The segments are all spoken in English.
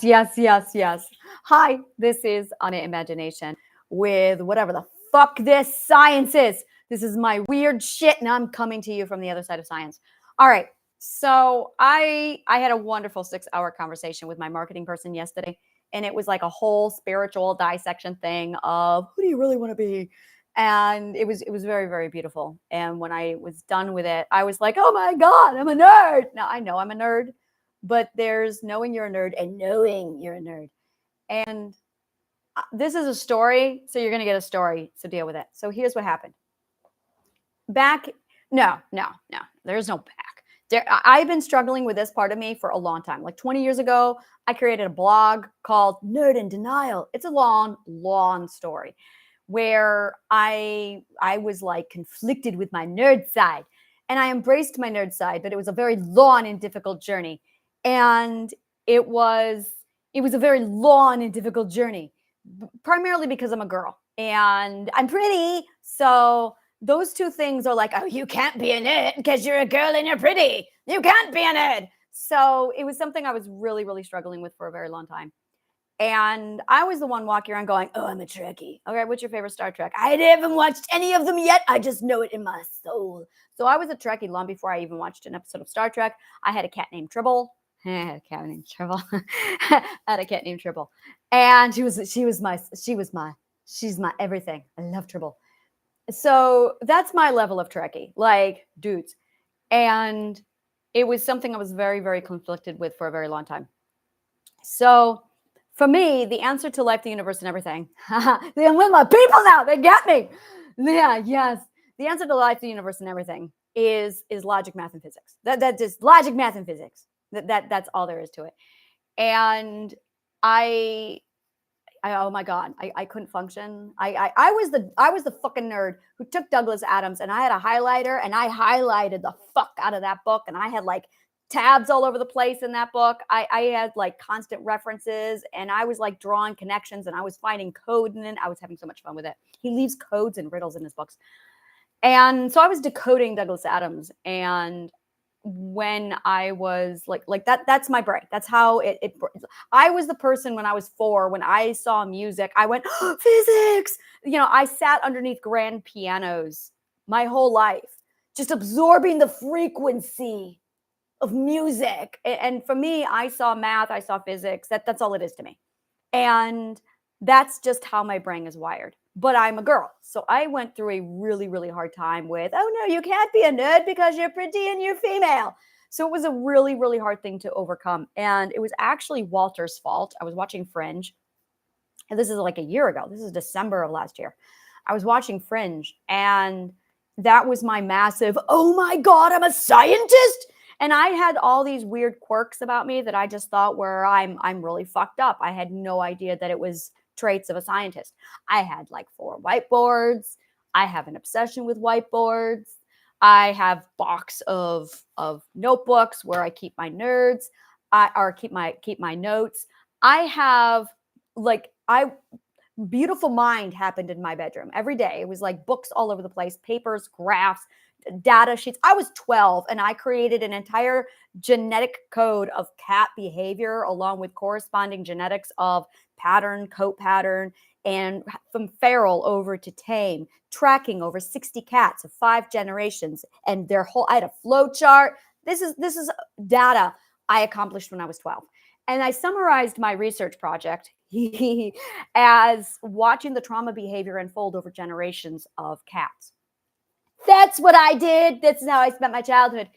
yes. Hi, this is Imagination with whatever the fuck this science is. This is my weird shit, and I'm coming to you from the other side of science. All right. So I had a wonderful 6-hour conversation with my marketing person yesterday, and it was like a whole spiritual dissection thing of who do you really want to be? And it was very, very beautiful. And when I was done with it, I was like, oh my God, I'm a nerd. Now I know I'm a nerd, but there's knowing you're a nerd and knowing you're a nerd. And this is a story, so you're going to get a story, so deal with it. So here's what happened. No, there's no back. I've been struggling with this part of me for a long time. Like 20 years ago, I created a blog called Nerd in Denial. It's a long story where I was like conflicted with my nerd side. And I embraced my nerd side, but it was a very long and difficult journey. And it was a very long and difficult journey, primarily because I'm a girl and I'm pretty. So those two things are like, oh, you can't be a nerd because you're a girl and you're pretty. You can't be a nerd. So it was something I was really, really struggling with for a very long time. And I was the one walking around going, oh, I'm a Trekkie. Okay, what's your favorite Star Trek? I haven't watched any of them yet. I just know it in my soul. So I was a Trekkie long before I even watched an episode of Star Trek. I had a cat named Tribble. I had a cat named Tribble. And she's my everything. I love Tribble. So that's my level of Trekkie, like dudes. And it was something I was very, very conflicted with for a very long time. So for me, the answer to life, the universe, and everything, I'm with my people now. They get me. Yeah, yes. The answer to life, the universe, and everything is logic, math, and physics. That just logic, math, and physics. That's all there is to it. And I oh my God, I couldn't function. I was the fucking nerd who took Douglas Adams, and I had a highlighter, and I highlighted the fuck out of that book, and I had like tabs all over the place in that book. I had like constant references, and I was like drawing connections, and I was finding code in it. I was having so much fun with it. He leaves codes and riddles in his books. And so I was decoding Douglas Adams. And when I was like that's my brain. That's how it I was the person when I was 4, when I saw music, I went, oh, physics. I sat underneath grand pianos my whole life, just absorbing the frequency of music. And for me, I saw math, I saw physics. That's all it is to me. And that's just how my brain is wired. But I'm a girl. So I went through a really, really hard time with, oh no, you can't be a nerd because you're pretty and you're female. So it was a really, really hard thing to overcome. And it was actually Walter's fault. I was watching Fringe. And this is like a year ago. This is December of last year. I was watching Fringe, and that was my massive, oh my God, I'm a scientist. And I had all these weird quirks about me that I just thought were I'm really fucked up. I had no idea that it was traits of a scientist. I had like 4 whiteboards. I have an obsession with whiteboards. I have box of notebooks where I keep my nerds, or keep my notes. I have beautiful mind happened in my bedroom every day. It was like books all over the place, papers, graphs, data sheets. I was 12, and I created an entire genetic code of cat behavior along with corresponding genetics of pattern, coat pattern, and from feral over to tame, tracking over 60 cats of 5 generations and their whole. I had a flow chart. This is data I accomplished when I was 12. And I summarized my research project as watching the trauma behavior unfold over generations of cats. That's what I did. This is how I spent my childhood.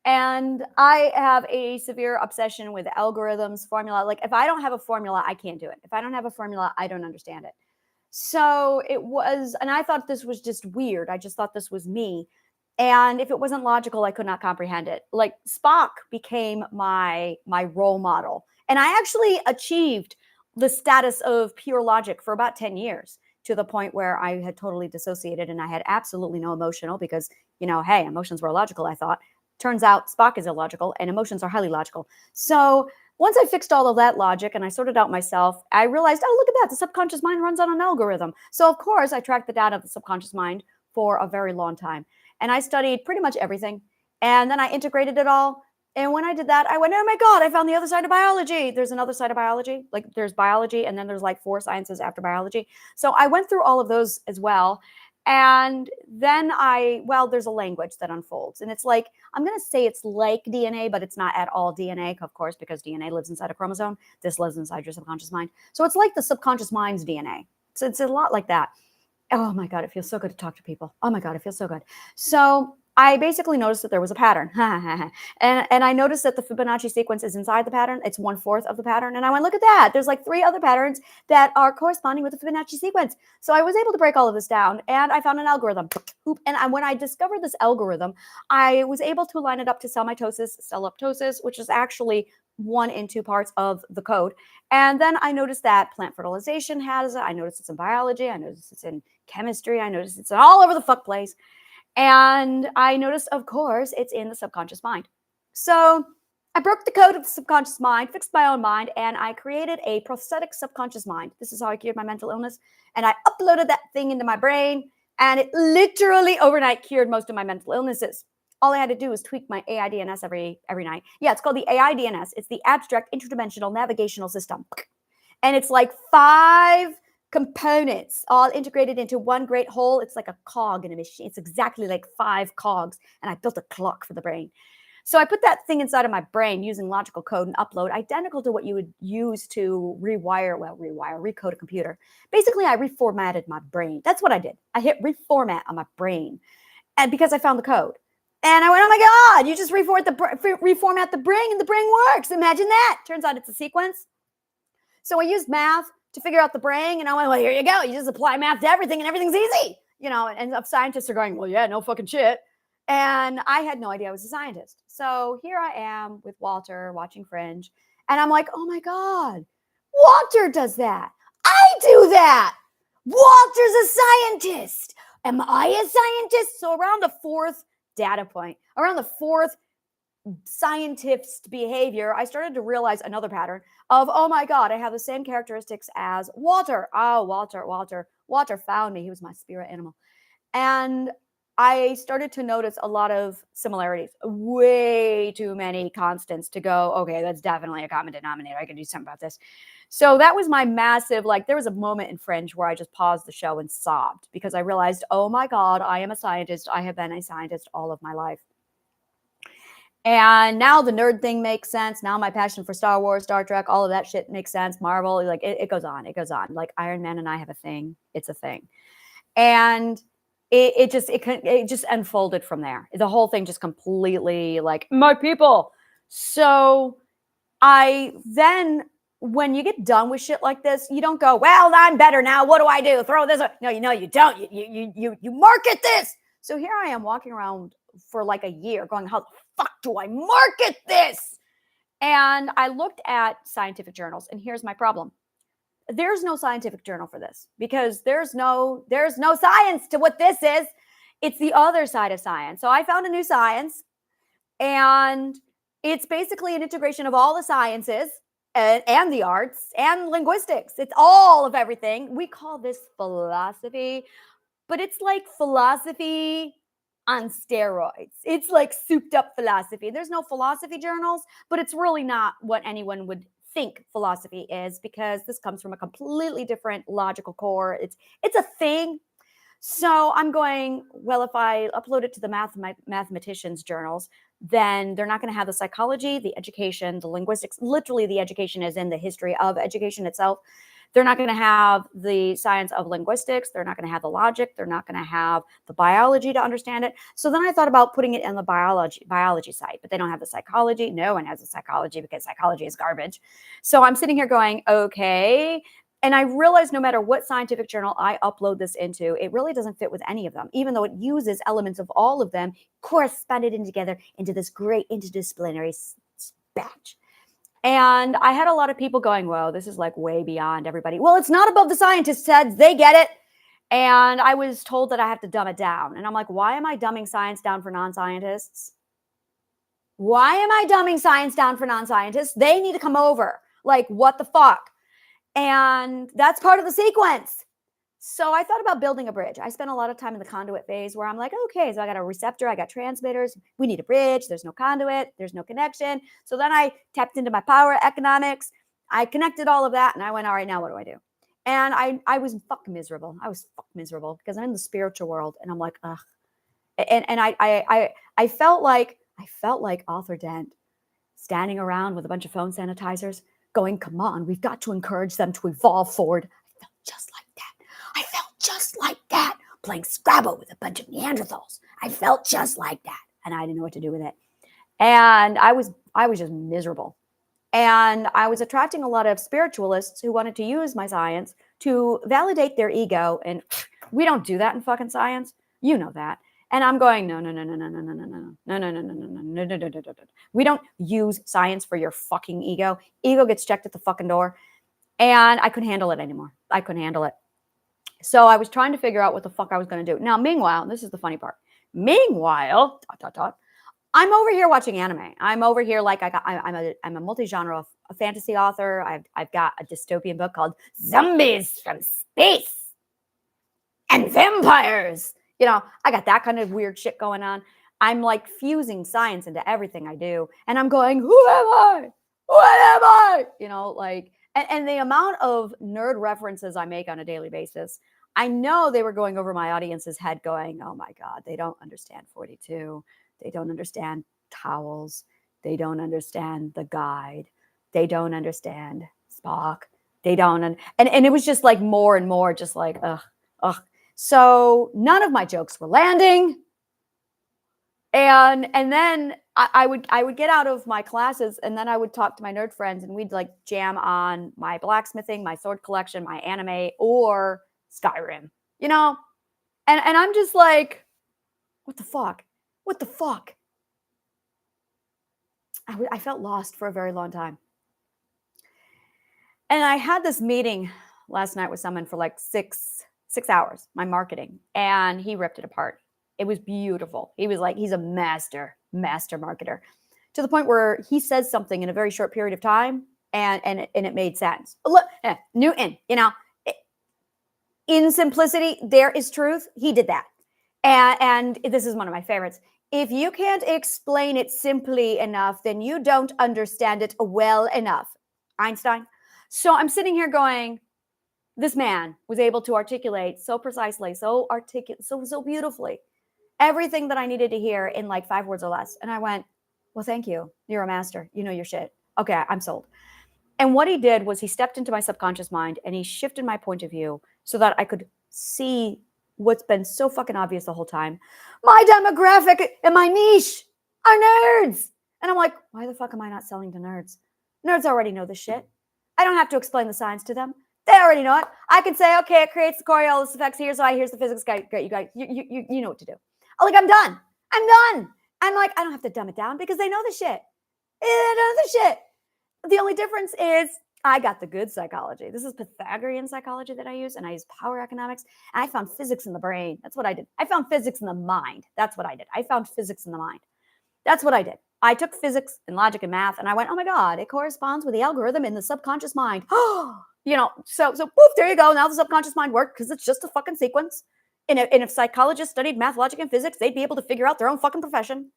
And I have a severe obsession with algorithms, formula. Like if I don't have a formula, I can't do it. If I don't have a formula, I don't understand it. So it was, and I thought this was just weird. I just thought this was me. And if it wasn't logical, I could not comprehend it. Like Spock became my role model. And I actually achieved the status of pure logic for about 10 years, to the point where I had totally dissociated and I had absolutely no emotional because, hey, emotions were illogical, I thought. Turns out Spock is illogical and emotions are highly logical. So once I fixed all of that logic and I sorted out myself, I realized, oh, look at that. The subconscious mind runs on an algorithm. So of course I tracked the data of the subconscious mind for a very long time. And I studied pretty much everything. And then I integrated it all. And when I did that, I went, oh my God, I found the other side of biology. There's another side of biology. Like there's biology, and then there's like 4 sciences after biology. So I went through all of those as well. And then there's a language that unfolds. And it's like, I'm going to say it's like DNA, but it's not at all DNA, of course, because DNA lives inside a chromosome. This lives inside your subconscious mind. So it's like the subconscious mind's DNA. So it's a lot like that. Oh my God, it feels so good to talk to people. Oh my God, it feels so good. So I basically noticed that there was a pattern. and I noticed that the Fibonacci sequence is inside the pattern. It's 1/4 of the pattern. And I went, look at that. There's like 3 other patterns that are corresponding with the Fibonacci sequence. So I was able to break all of this down, and I found an algorithm. And when I discovered this algorithm, I was able to line it up to cell mitosis, cell apoptosis, which is actually 1 and 2 parts of the code. And then I noticed that plant fertilization has it. I noticed it's in biology. I noticed it's in chemistry. I noticed it's all over the fuck place. And I noticed, of course, it's in the subconscious mind. So I broke the code of the subconscious mind, fixed my own mind, and I created a prosthetic subconscious mind. This is how I cured my mental illness. And I uploaded that thing into my brain, and it literally overnight cured most of my mental illnesses. All I had to do was tweak my AIDNS every night. Yeah, it's called the AIDNS. It's the Abstract Interdimensional Navigational System. And it's like 5 components all integrated into one great whole. It's like a cog in a machine. It's exactly like 5 cogs. And I built a clock for the brain. So I put that thing inside of my brain using logical code and upload, identical to what you would use to recode a computer. Basically, I reformatted my brain. That's what I did. I hit reformat on my brain. And because I found the code. And I went, oh my God, you just reformat the brain and the brain works. Imagine that. Turns out it's a sequence. So I used math to figure out the brain, and I went, well, here you go. You just apply math to everything, and everything's easy. And scientists are going, well, yeah, no fucking shit. And I had no idea I was a scientist. So here I am with Walter watching Fringe, and I'm like, oh my God, Walter does that. I do that. Walter's a scientist. Am I a scientist? So around the 4th data point, around the 4th scientist behavior, I started to realize another pattern of, oh my God, I have the same characteristics as Walter. Oh, Walter found me. He was my spirit animal. And I started to notice a lot of similarities, way too many constants to go, okay, that's definitely a common denominator. I can do something about this. So that was my massive, there was a moment in Fringe where I just paused the show and sobbed because I realized, oh my God, I am a scientist. I have been a scientist all of my life. And now the nerd thing makes sense. Now my passion for Star Wars, Star Trek, all of that shit makes sense. Marvel, it goes on. It goes on. Like Iron Man and I have a thing. It's a thing. And it just unfolded from there. The whole thing just completely my people. So when you get done with shit like this, you don't go, well, I'm better now. What do I do? Throw this. No, you don't. You market this. So here I am walking around for a year going, how the fuck do I market this? And I looked at scientific journals, and here's my problem. There's no scientific journal for this because there's no science to what this is. It's the other side of science. So I found a new science, and it's basically an integration of all the sciences and the arts and linguistics. It's all of everything. We call this philosophy, but it's like philosophy on steroids. It's like souped up philosophy. There's no philosophy journals, but it's really not what anyone would think philosophy is because this comes from a completely different logical core. It's a thing. So I'm going, well, if I upload it to the mathematicians' journals, then they're not going to have the psychology, the education, the linguistics. Literally, the education is in the history of education itself. They're not going to have the science of linguistics. They're not going to have the logic. They're not going to have the biology to understand it. So then I thought about putting it in the biology site, but they don't have the psychology. No one has the psychology because psychology is garbage. So I'm sitting here going, okay. And I realized no matter what scientific journal I upload this into, it really doesn't fit with any of them, even though it uses elements of all of them corresponded in together into this great interdisciplinary batch. And I had a lot of people going, whoa, this is way beyond everybody. Well, it's not above the scientists' heads. They get it. And I was told that I have to dumb it down. And I'm like, why am I dumbing science down for non-scientists? Why am I dumbing science down for non-scientists? They need to come over. What the fuck? And that's part of the sequence. So I thought about building a bridge. I spent a lot of time in the conduit phase where I'm like, okay, so I got a receptor, I got transmitters. We need a bridge. There's no conduit, there's no connection. So then I tapped into my power economics. I connected all of that and I went, all right, now what do I do? And I was fucking miserable. I was fucking miserable because I'm in the spiritual world and I'm like, ugh. And I felt like Arthur Dent standing around with a bunch of phone sanitizers going, come on, we've got to encourage them to evolve forward. I felt just like that. I felt just like that playing Scrabble with a bunch of Neanderthals. I felt just like that. And I didn't know what to do with it. And I was just miserable. And I was attracting a lot of spiritualists who wanted to use my science to validate their ego. And we don't do that in fucking science. You know that. And I'm going, no. We don't use science for your fucking ego. Ego gets checked at the fucking door. And I couldn't handle it anymore. I couldn't handle it. So I was trying to figure out what the fuck I was going to do. Now, meanwhile, this is the funny part. Meanwhile, I'm over here watching anime. I'm over here like I'm a multi-genre a fantasy author. I've got a dystopian book called Zombies from Space and Vampires. You know, I got that kind of weird shit going on. I'm like fusing science into everything I do. And I'm going, who am I? What am I? You know, like, and the amount of nerd references I make on a daily basis, I know they were going over my audience's head going, oh my God, they don't understand 42. They don't understand towels. They don't understand the guide. They don't understand Spock. They don't. And it was just like more and more, just like, ugh. So none of my jokes were landing. And then I would get out of my classes and then I would talk to my nerd friends and we'd like jam on my blacksmithing, my sword collection, my anime, or Skyrim, you know? And I'm just like, what the fuck? What the fuck? I felt lost for a very long time. And I had this meeting last night with someone for like six hours, my marketing, and he ripped it apart. It was beautiful. He was like, he's a master marketer to the point where he says something in a very short period of time and it made sense. Look, Newton, you know, in simplicity, there is truth. He did that. And this is one of my favorites. If you can't explain it simply enough, then you don't understand it well enough. Einstein. So I'm sitting here going, this man was able to articulate so precisely, so beautifully, everything that I needed to hear in like 5 words or less. And I went, well, thank you. You're a master. You know your shit. Okay, I'm sold. And what he did was he stepped into my subconscious mind and he shifted my point of view so that I could see what's been so fucking obvious the whole time. My demographic and my niche are nerds. And I'm like, why the fuck am I not selling to nerds? Nerds already know this shit. I don't have to explain the science to them. They already know it. I can say, okay, it creates the Coriolis effects. Here's the physics guy. Great, you guys, you know what to do. I'm done. I'm like, I don't have to dumb it down because they know the shit. They know the shit. The only difference is I got the good psychology. This is Pythagorean psychology that I use, and I use power economics. And I found physics in the brain. That's what I did. I found physics in the mind. That's what I did. I found physics in the mind. That's what I did. I took physics and logic and math, and I went, oh my God, it corresponds with the algorithm in the subconscious mind. You know, so poof, there you go. Now the subconscious mind worked because it's just a fucking sequence. And if psychologists studied math, logic, and physics, they'd be able to figure out their own fucking profession.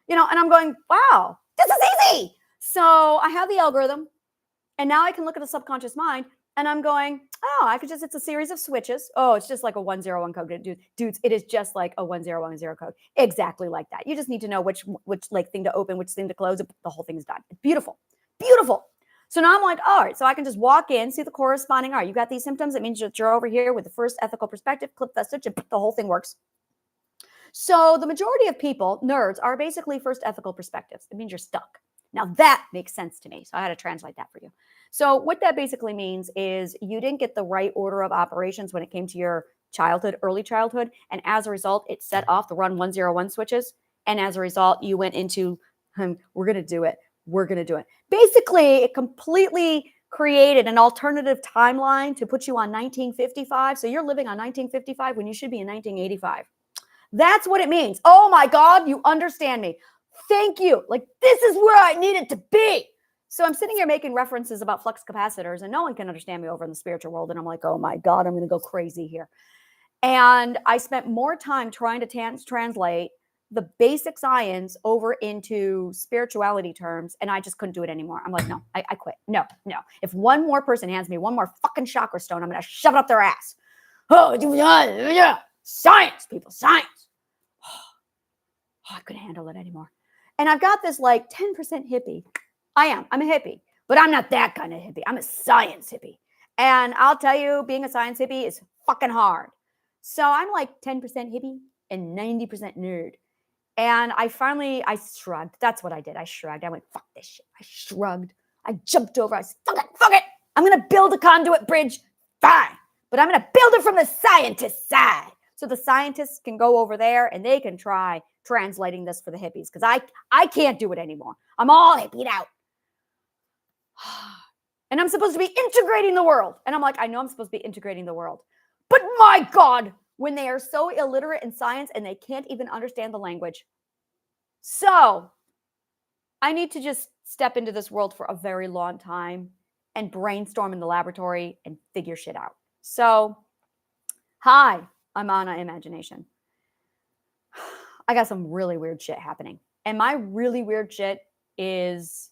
You know, and I'm going, wow, this is easy. So I have the algorithm, and now I can look at the subconscious mind, and I'm going, oh, it's a series of switches. Oh, it's just like a 101 code. Dudes, it is just like a 1010 code. Exactly like that. You just need to know which like thing to open, which thing to close. The whole thing is done. It's beautiful. Beautiful. So now I'm like, all right, so I can just walk in, see the corresponding, all right, you got these symptoms. It means that you're over here with the first ethical perspective, clip that switch, and the whole thing works. So the majority of people, nerds, are basically first ethical perspectives. It means you're stuck. Now that makes sense to me. So I had to translate that for you. So what that basically means is you didn't get the right order of operations when it came to your childhood, early childhood. And as a result, it set off the run 101 switches. And as a result, you went into, we're going to do it. We're going to do it. Basically, it completely created an alternative timeline to put you on 1955. So you're living on 1955 when you should be in 1985. That's what it means. Oh my God, you understand me. Thank you. Like, this is where I needed to be. So I'm sitting here making references about flux capacitors, and no one can understand me over in the spiritual world. And I'm like, oh my God, I'm going to go crazy here. And I spent more time trying to translate the basic science over into spirituality terms, and I just couldn't do it anymore. I'm like, no, I quit. No. If one more person hands me one more fucking chakra stone, I'm going to shove it up their ass. Oh, yeah. Science, people, science. Oh, I couldn't handle it anymore. And I've got this like 10% hippie. I'm a hippie, but I'm not that kind of hippie. I'm a science hippie. And I'll tell you, being a science hippie is fucking hard. So I'm like 10% hippie and 90% nerd. And I shrugged. That's what I did. I shrugged. I went, fuck this shit. I shrugged. I jumped over. I said, fuck it. I'm going to build a conduit bridge. Fine. But I'm going to build it from the scientist side. So the scientists can go over there and they can try translating this for the hippies. Because I can't do it anymore. I'm all hippied out. And I'm supposed to be integrating the world. And I'm like, I know I'm supposed to be integrating the world. But my God, when they are so illiterate in science and they can't even understand the language. So I need to just step into this world for a very long time and brainstorm in the laboratory and figure shit out. So, hi, I'm Anna Imagination. I got some really weird shit happening. And my really weird shit is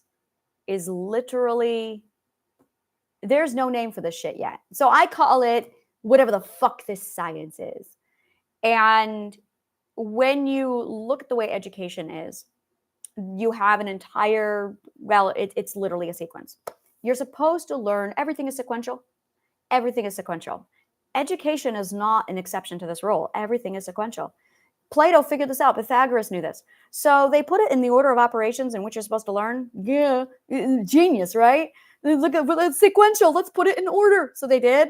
literally, there's no name for this shit yet. So I call it whatever the fuck this science is. And when you look at the way education is, you have an entire, it's literally a sequence. You're supposed to learn, everything is sequential. Everything is sequential. Education is not an exception to this rule. Everything is sequential. Plato figured this out. Pythagoras knew this. So they put it in the order of operations in which you're supposed to learn. Yeah, genius, right? Look at it's sequential. Let's put it in order. So they did.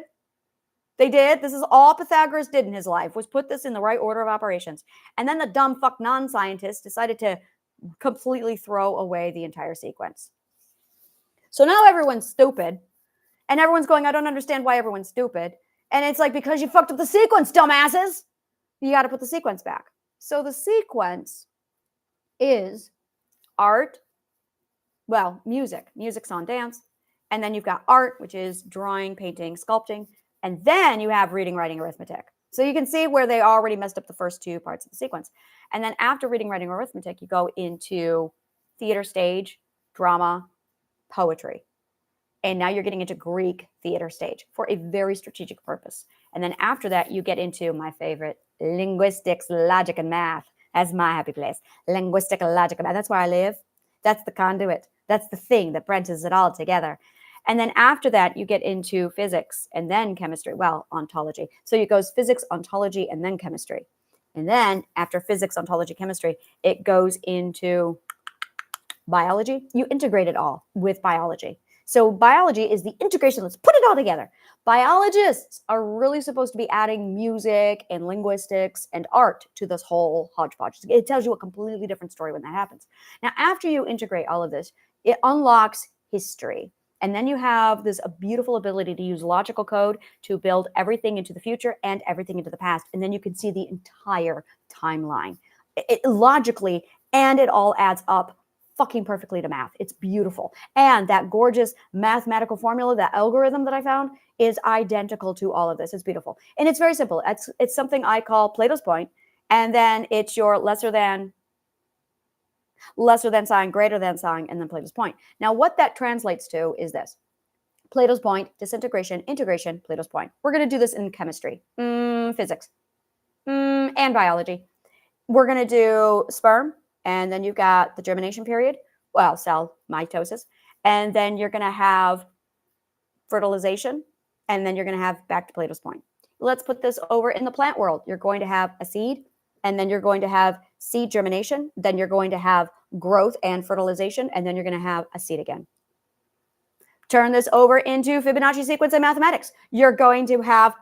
This is all Pythagoras did in his life, was put this in the right order of operations. And then the dumb fuck non-scientist decided to completely throw away the entire sequence. So now everyone's stupid. And everyone's going, I don't understand why everyone's stupid. And it's like, because you fucked up the sequence, dumbasses. You got to put the sequence back. So the sequence is art, music. Music's on dance. And then you've got art, which is drawing, painting, sculpting. And then you have reading, writing, arithmetic. So you can see where they already messed up the first two parts of the sequence. And then after reading, writing, arithmetic, you go into theater, stage, drama, poetry. And now you're getting into Greek theater stage for a very strategic purpose. And then after that, you get into my favorite, linguistics, logic, and math. That's my happy place. Linguistic, logic, and math. That's where I live. That's the conduit. That's the thing that brings it all together. And then after that, you get into physics and then chemistry. Ontology. So it goes physics, ontology, and then chemistry. And then after physics, ontology, chemistry, it goes into biology. You integrate it all with biology. So biology is the integration. Let's put it all together. Biologists are really supposed to be adding music and linguistics and art to this whole hodgepodge. It tells you a completely different story when that happens. Now, after you integrate all of this, it unlocks history. And then you have this beautiful ability to use logical code to build everything into the future and everything into the past. And then you can see the entire timeline logically, and it all adds up fucking perfectly to math. It's beautiful. And that gorgeous mathematical formula, that algorithm that I found is identical to all of this. It's beautiful. And it's very simple. It's something I call Plato's point. And then it's your lesser than sign, greater than sign, and then Plato's point. Now, what that translates to is this. Plato's point, disintegration, integration, Plato's point. We're going to do this in chemistry, physics, and biology. We're going to do sperm, and then you've got the germination period, cell mitosis, and then you're going to have fertilization, and then you're going to have back to Plato's point. Let's put this over in the plant world. You're going to have a seed, and then you're going to have seed germination, then you're going to have growth and fertilization, and then you're going to have a seed again. Turn this over into Fibonacci sequence and mathematics. You're going to have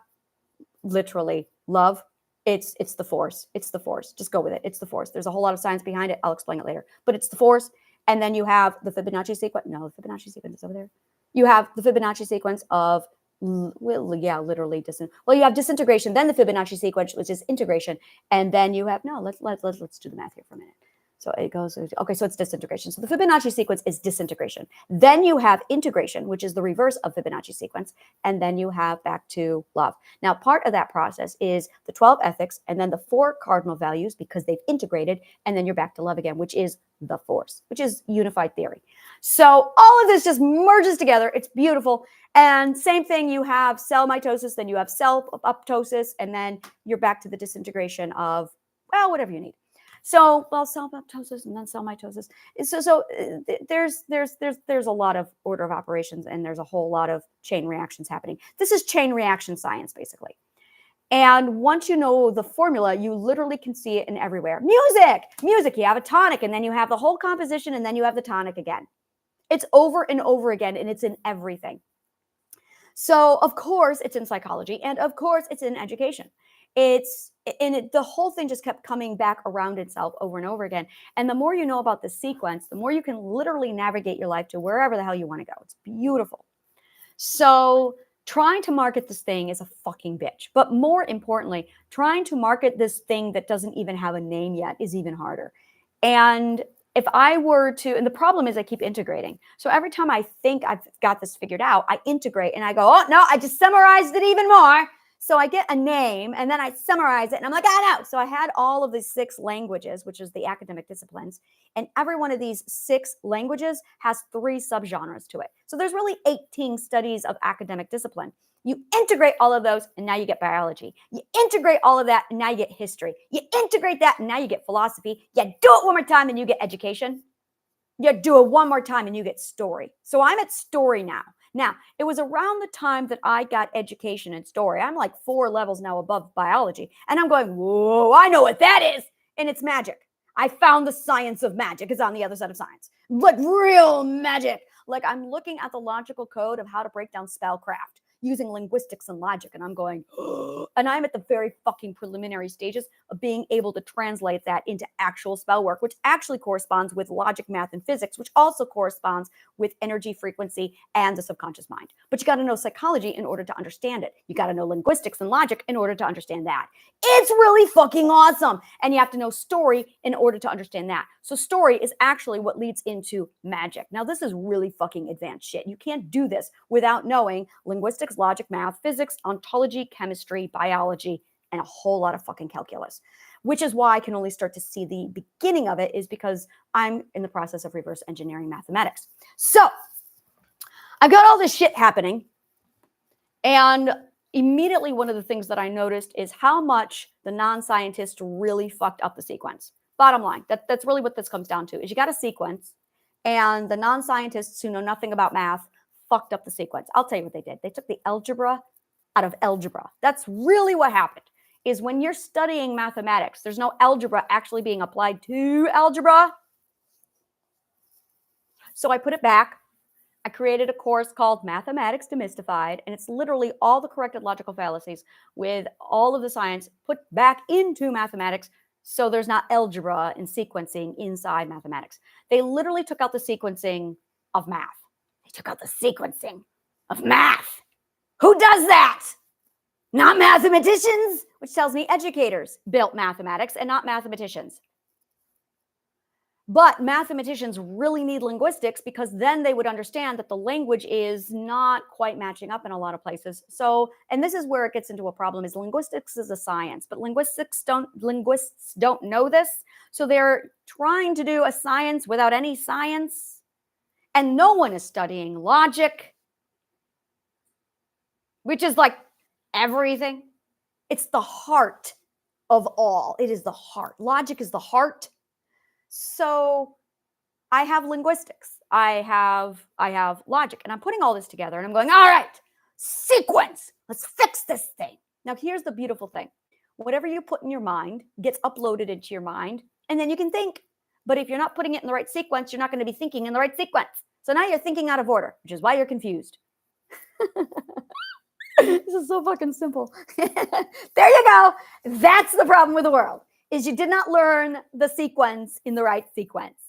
literally love. It's the force. It's the force. Just go with it. It's the force. There's a whole lot of science behind it. I'll explain it later. But it's the force. And then you have the Fibonacci sequence. No, the Fibonacci sequence is over there. You have the Fibonacci sequence of, literally you have disintegration, then the Fibonacci sequence, which is integration. And then you have, let's do the math here for a minute. So it goes, okay, so it's disintegration. So the Fibonacci sequence is disintegration. Then you have integration, which is the reverse of Fibonacci sequence. And then you have back to love. Now, part of that process is the 12 ethics and then the 4 cardinal values because they've integrated. And then you're back to love again, which is the force, which is unified theory. So all of this just merges together. It's beautiful. And same thing, you have cell mitosis, then you have cell apoptosis, and then you're back to the disintegration of, well, whatever you need. So, well, cell apoptosis and then cell mitosis. So there's a lot of order of operations, and there's a whole lot of chain reactions happening. This is chain reaction science, basically. And once you know the formula, you literally can see it in everywhere. Music, you have a tonic, and then you have the whole composition, and then you have the tonic again. It's over and over again, and it's in everything. So, of course, it's in psychology, and of course, it's in education. The whole thing just kept coming back around itself over and over again. And the more you know about the sequence, the more you can literally navigate your life to wherever the hell you want to go. It's beautiful. So trying to market this thing is a fucking bitch. But more importantly, trying to market this thing that doesn't even have a name yet is even harder. And if I were to, and the problem is I keep integrating. So every time I think I've got this figured out, I integrate and I go, oh no, I just summarized it even more. So I get a name and then I summarize it and I'm like, I know. So I had all of these 6 languages, which is the academic disciplines. And every one of these 6 languages has 3 subgenres to it. So there's really 18 studies of academic discipline. You integrate all of those and now you get biology. You integrate all of that and now you get history. You integrate that and now you get philosophy. You do it one more time and you get education. You do it one more time and you get story. So I'm at story now. Now, it was around the time that I got education and story. I'm like 4 levels now above biology. And I'm going, whoa, I know what that is. And it's magic. I found the science of magic. It's on the other side of science. Like real magic. Like I'm looking at the logical code of how to break down spellcraft using linguistics and logic. And I'm going, oh, and I'm at the very fucking preliminary stages of being able to translate that into actual spell work, which actually corresponds with logic, math, and physics, which also corresponds with energy, frequency, and the subconscious mind. But you got to know psychology in order to understand it. You got to know linguistics and logic in order to understand that. It's really fucking awesome. And you have to know story in order to understand that. So story is actually what leads into magic. Now, this is really fucking advanced shit. You can't do this without knowing linguistics, logic, math, physics, ontology, chemistry, biology, and a whole lot of fucking calculus, which is why I can only start to see the beginning of it is because I'm in the process of reverse engineering mathematics. So I've got all this shit happening. And immediately one of the things that I noticed is how much the non-scientists really fucked up the sequence. Bottom line, that's really what this comes down to is you got a sequence and the non-scientists who know nothing about math fucked up the sequence. I'll tell you what they did. They took the algebra out of algebra. That's really what happened is when you're studying mathematics, there's no algebra actually being applied to algebra. So I put it back. I created a course called Mathematics Demystified, and it's literally all the corrected logical fallacies with all of the science put back into mathematics. So there's not algebra and sequencing inside mathematics. They literally took out the sequencing of math. They took out the sequencing of math. Who does that? Not mathematicians, which tells me educators built mathematics and not mathematicians. But mathematicians really need linguistics because then they would understand that the language is not quite matching up in a lot of places. So, and this is where it gets into a problem is linguistics is a science, but linguists don't know this. So they're trying to do a science without any science. And no one is studying logic, which is like everything. It's the heart of all. It is the heart. Logic is the heart. So I have linguistics, I have logic, and I'm putting all this together and I'm going, all right, sequence, let's fix this thing. Now, here's the beautiful thing. Whatever you put in your mind gets uploaded into your mind, and then you can think. But if you're not putting it in the right sequence, you're not going to be thinking in the right sequence. So now you're thinking out of order, which is why you're confused. This is so fucking simple. There you go. That's the problem with the world. Is you did not learn the sequence in the right sequence.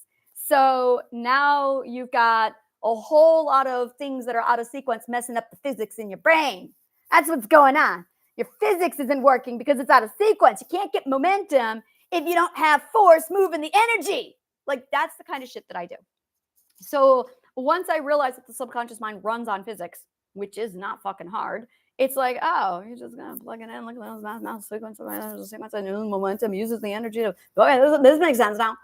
So now you've got a whole lot of things that are out of sequence messing up the physics in your brain. That's what's going on. Your physics isn't working because it's out of sequence. You can't get momentum if you don't have force moving the energy. Like, that's the kind of shit that I do. So once I realized that the subconscious mind runs on physics, which is not fucking hard, it's like, oh, you're just gonna plug it in, look at those math sequence, momentum uses the energy to, okay, this makes sense now.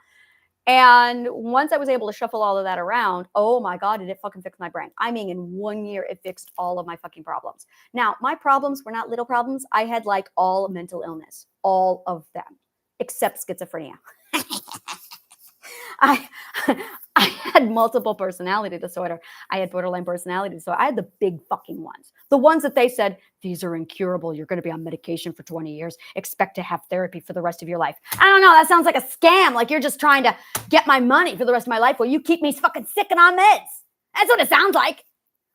And once I was able to shuffle all of that around, oh my God, did it fucking fix my brain. I mean, in 1 year, it fixed all of my fucking problems. Now, my problems were not little problems. I had like all mental illness, all of them, except schizophrenia. I I had multiple personality disorder. I had borderline personality disorder. I had the big fucking ones. The ones that they said, these are incurable. You're going to be on medication for 20 years. Expect to have therapy for the rest of your life. I don't know. That sounds like a scam. Like you're just trying to get my money for the rest of my life while you keep me fucking sick and on meds. That's what it sounds like.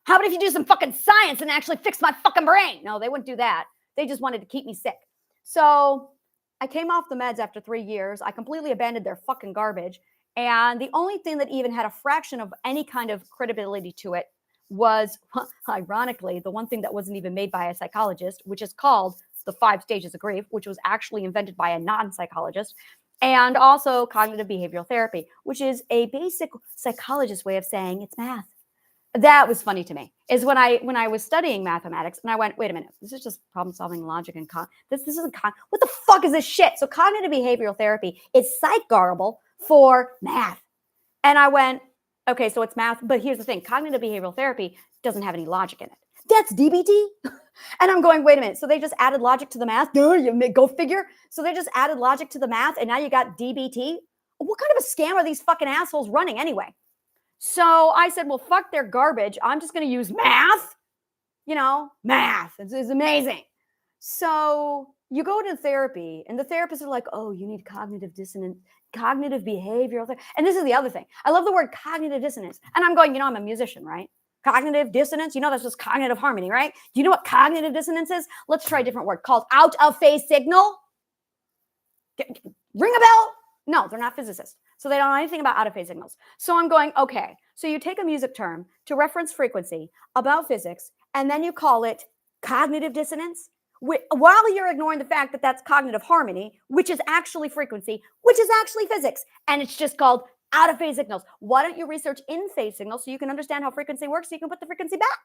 How about if you do some fucking science and actually fix my fucking brain? No, they wouldn't do that. They just wanted to keep me sick. So I came off the meds after 3 years. I completely abandoned their fucking garbage. And the only thing that even had a fraction of any kind of credibility to it was, ironically, the one thing that wasn't even made by a psychologist, which is called the 5 stages of grief, which was actually invented by a non-psychologist, and also cognitive behavioral therapy, which is a basic psychologist way of saying it's math. That was funny to me, is when I was studying mathematics and I went, wait a minute, this is just problem solving logic and this isn't what the fuck is this shit? So cognitive behavioral therapy is psych garble for math. And I went, okay, so it's math, but here's the thing, cognitive behavioral therapy doesn't have any logic in it. That's DBT. And I'm going, wait a minute, so they just added logic to the math? Go figure. So they just added logic to the math and now you got DBT? What kind of a scam are these fucking assholes running anyway? So I said, well, fuck their garbage. I'm just going to use math. Math is amazing. So you go to therapy and the therapists are like, oh, you need cognitive dissonance, cognitive behavioral therapy. And this is the other thing. I love the word cognitive dissonance. And I'm going, I'm a musician, right? Cognitive dissonance, that's just cognitive harmony, right? Do you know what cognitive dissonance is? Let's try a different word called out of phase signal. Ring a bell? No, they're not physicists. So they don't know anything about out-of-phase signals. So I'm going, okay, so you take a music term to reference frequency about physics, and then you call it cognitive dissonance, while you're ignoring the fact that that's cognitive harmony, which is actually frequency, which is actually physics, and it's just called out-of-phase signals. Why don't you research in-phase signals so you can understand how frequency works so you can put the frequency back?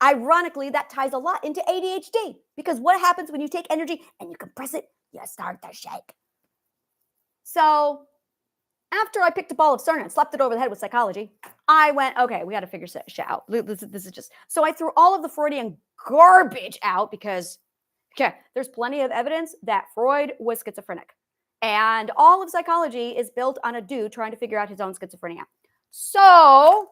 Ironically, that ties a lot into ADHD, because what happens when you take energy and you compress it? You start to shake. So after I picked up all of CERN and slapped it over the head with psychology, I went, okay, we got to figure shit out. This is just, so I threw all of the Freudian garbage out because, okay, there's plenty of evidence that Freud was schizophrenic. And all of psychology is built on a dude trying to figure out his own schizophrenia. So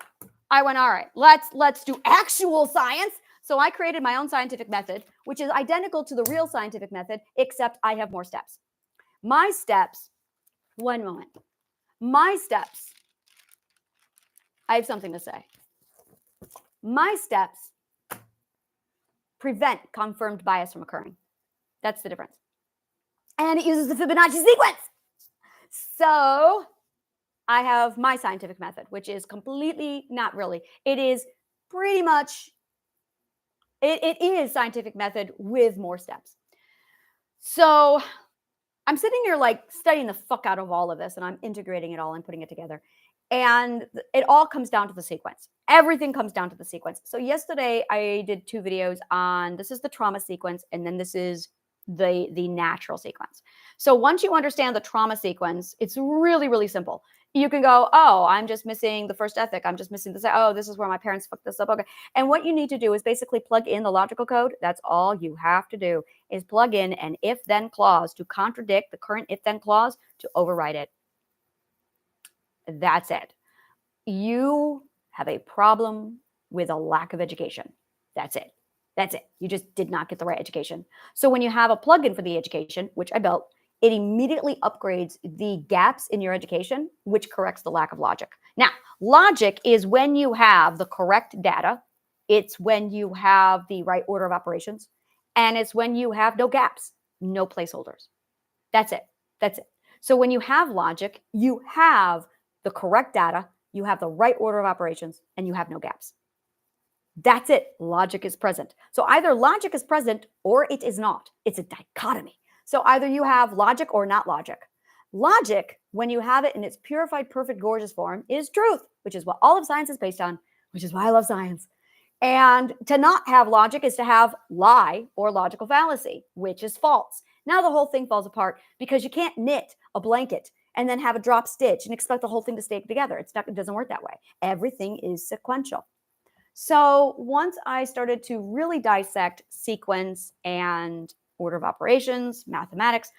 I went, all right, let's do actual science. So I created my own scientific method, which is identical to the real scientific method, except I have more steps. My steps, one moment. My steps, I have something to say. My steps prevent confirmed bias from occurring. That's the difference. And it uses the Fibonacci sequence. So I have my scientific method, which is completely, not really. It is pretty much, it is scientific method with more steps. So I'm sitting here like studying the fuck out of all of this and I'm integrating it all and putting it together. And it all comes down to the sequence. Everything comes down to the sequence. So yesterday I did 2 videos on, this is the trauma sequence and then this is the natural sequence. So once you understand the trauma sequence, it's really, really simple. You can go, oh, I'm just missing the first ethic. I'm just missing this. Oh, this is where my parents fucked this up. Okay. And what you need to do is basically plug in the logical code. That's all you have to do is plug in an if-then clause to contradict the current if-then clause to override it. That's it. You have a problem with a lack of education. That's it. That's it. You just did not get the right education. So when you have a plugin for the education, which I built, it immediately upgrades the gaps in your education, which corrects the lack of logic. Now, logic is when you have the correct data. It's when you have the right order of operations. And it's when you have no gaps, no placeholders. That's it. That's it. So when you have logic, you have the correct data, you have the right order of operations, and you have no gaps. That's it. Logic is present. So either logic is present or it is not. It's a dichotomy. So either you have logic or not logic. Logic, when you have it in its purified, perfect, gorgeous form, is truth, which is what all of science is based on, which is why I love science. And to not have logic is to have lie or logical fallacy, which is false. Now the whole thing falls apart because you can't knit a blanket and then have a drop stitch and expect the whole thing to stay together. It doesn't work that way. Everything is sequential. So once I started to really dissect sequence and order of operations, mathematics,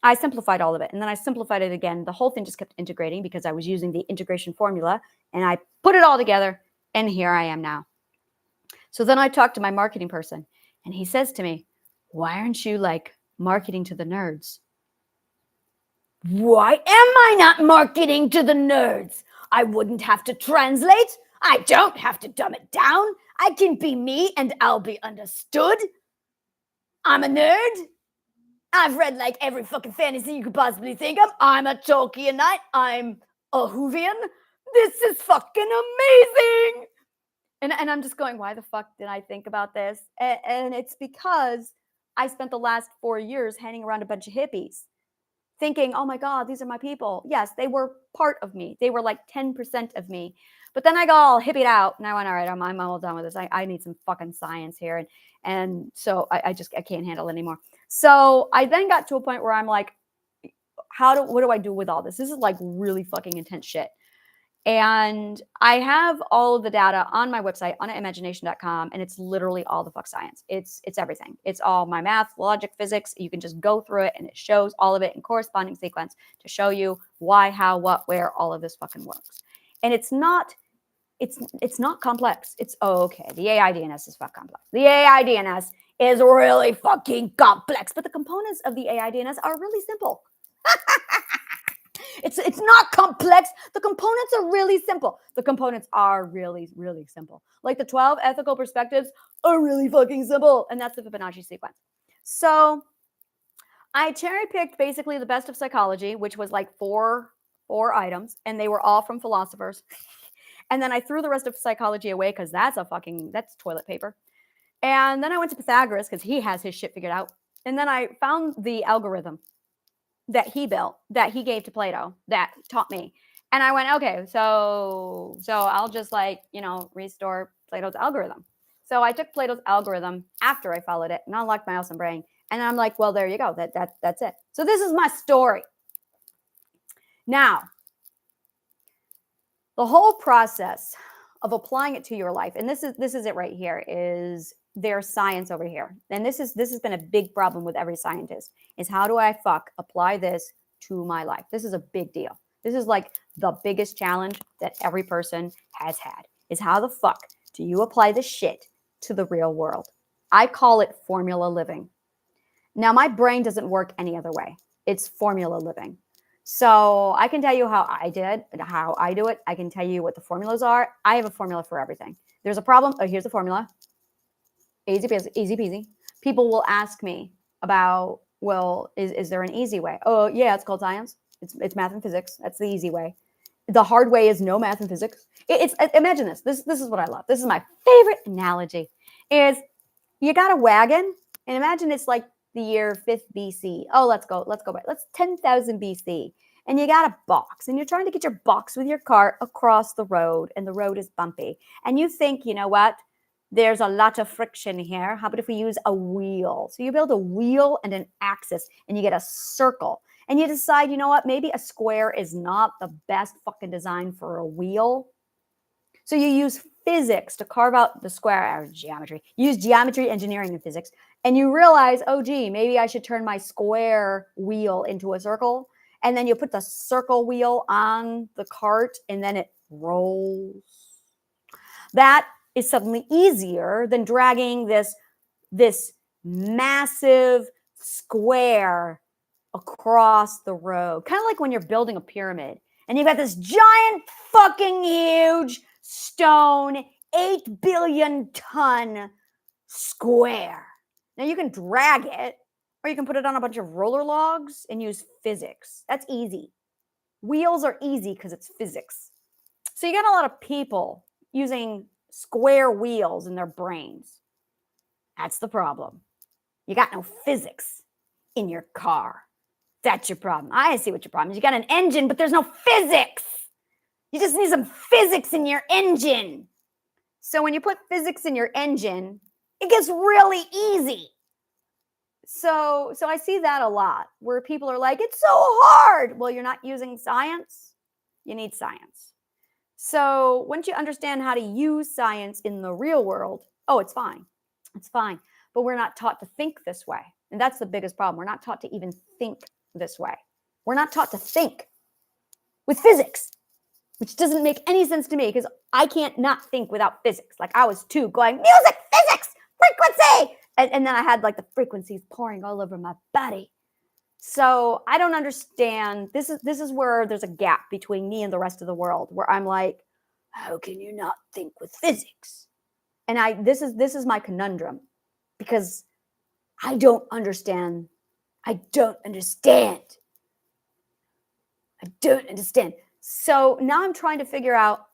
I simplified all of it. And then I simplified it again. The whole thing just kept integrating because I was using the integration formula, and I put it all together, and here I am now. So then I talked to my marketing person, and he says to me, why aren't you like marketing to the nerds? Why am I not marketing to the nerds? I wouldn't have to translate. I don't have to dumb it down. I can be me and I'll be understood. I'm a nerd. I've read like every fucking fantasy you could possibly think of. I'm a Tolkienite. I'm a Whovian. This is fucking amazing. And I'm just going, why the fuck did I think about this? And it's because I spent the last 4 years hanging around a bunch of hippies thinking, oh my God, these are my people. Yes, they were part of me. They were like 10% of me. But then I got all hippied out and I went, all right, I'm all done with this. I need some fucking science here. And so I can't handle it anymore. So I then got to a point where I'm like, what do I do with all this? This is like really fucking intense shit. And I have all of the data on my website, onitimagination.com, and it's literally all the fuck science. It's everything. It's all my math, logic, physics. You can just go through it, and it shows all of it in corresponding sequence to show you why, how, what, where all of this fucking works. And it's not complex. It's okay. The AI-DNS is fuck complex. The AI-DNS is really fucking complex, but the components of the AI-DNS are really simple. It's not complex. The components are really simple. The components are really, really simple. Like the 12 ethical perspectives are really fucking simple. And that's the Fibonacci sequence. So I cherry picked basically the best of psychology, which was like four items, and they were all from philosophers. And then I threw the rest of psychology away because that's toilet paper. And then I went to Pythagoras because he has his shit figured out. And then I found the algorithm that he built, that he gave to Plato, that taught me. And I went, okay, so I'll just restore Plato's algorithm. So I took Plato's algorithm after I followed it and unlocked my awesome brain. And I'm like, well, there you go. That's it. So this is my story. Now, the whole process of applying it to your life, and this is it right here, is there's science over here. And this has been a big problem with every scientist, is how do I apply this to my life? This is a big deal. This is like the biggest challenge that every person has had, is how the fuck do you apply this shit to the real world? I call it formula living. Now, my brain doesn't work any other way. It's formula living. So I can tell you how I do it. I can tell you what the formulas are. I have a formula for everything. There's a problem. Oh, here's the formula. Easy peasy. People will ask me about, well, is there an easy way? Oh, yeah, it's called science. It's math and physics. That's the easy way. The hard way is no math and physics. Imagine this. This is what I love. This is my favorite analogy. Is you got a wagon, and imagine it's like the year 5th BC. Oh, let's go back. Let's 10,000 BC. And you got a box, and you're trying to get your box with your cart across the road, and the road is bumpy. And you think, you know what? There's a lot of friction here. How about if we use a wheel? So you build a wheel and an axis, and you get a circle. And you decide, you know what? Maybe a square is not the best fucking design for a wheel. So you use physics to carve out the square, or geometry. You use geometry, engineering, and physics. And you realize, oh, gee, maybe I should turn my square wheel into a circle. And then you put the circle wheel on the cart, and then it rolls. That is suddenly easier than dragging this massive square across the road. Kind of like when you're building a pyramid and you've got this giant fucking huge stone, 8 billion ton square. Now you can drag it, or you can put it on a bunch of roller logs and use physics. That's easy. Wheels are easy because it's physics. So you got a lot of people using square wheels in their brains. That's the problem. You got no physics in your car. That's your problem. I see what your problem is. You got an engine, but there's no physics. You just need some physics in your engine. So when you put physics in your engine, it gets really easy. So I see that a lot where people are like, it's so hard. Well, you're not using science. You need science. So once you understand how to use science in the real world, oh, it's fine. It's fine. But we're not taught to think this way. And that's the biggest problem. We're not taught to even think this way. We're not taught to think with physics, which doesn't make any sense to me because I can't not think without physics. Like I was 2 going, music, physics, frequency. And then I had like the frequencies pouring all over my body. So I don't understand. This is where there's a gap between me and the rest of the world where I'm like, how can you not think with physics? And this is my conundrum because I don't understand. I don't understand. So now I'm trying to figure out,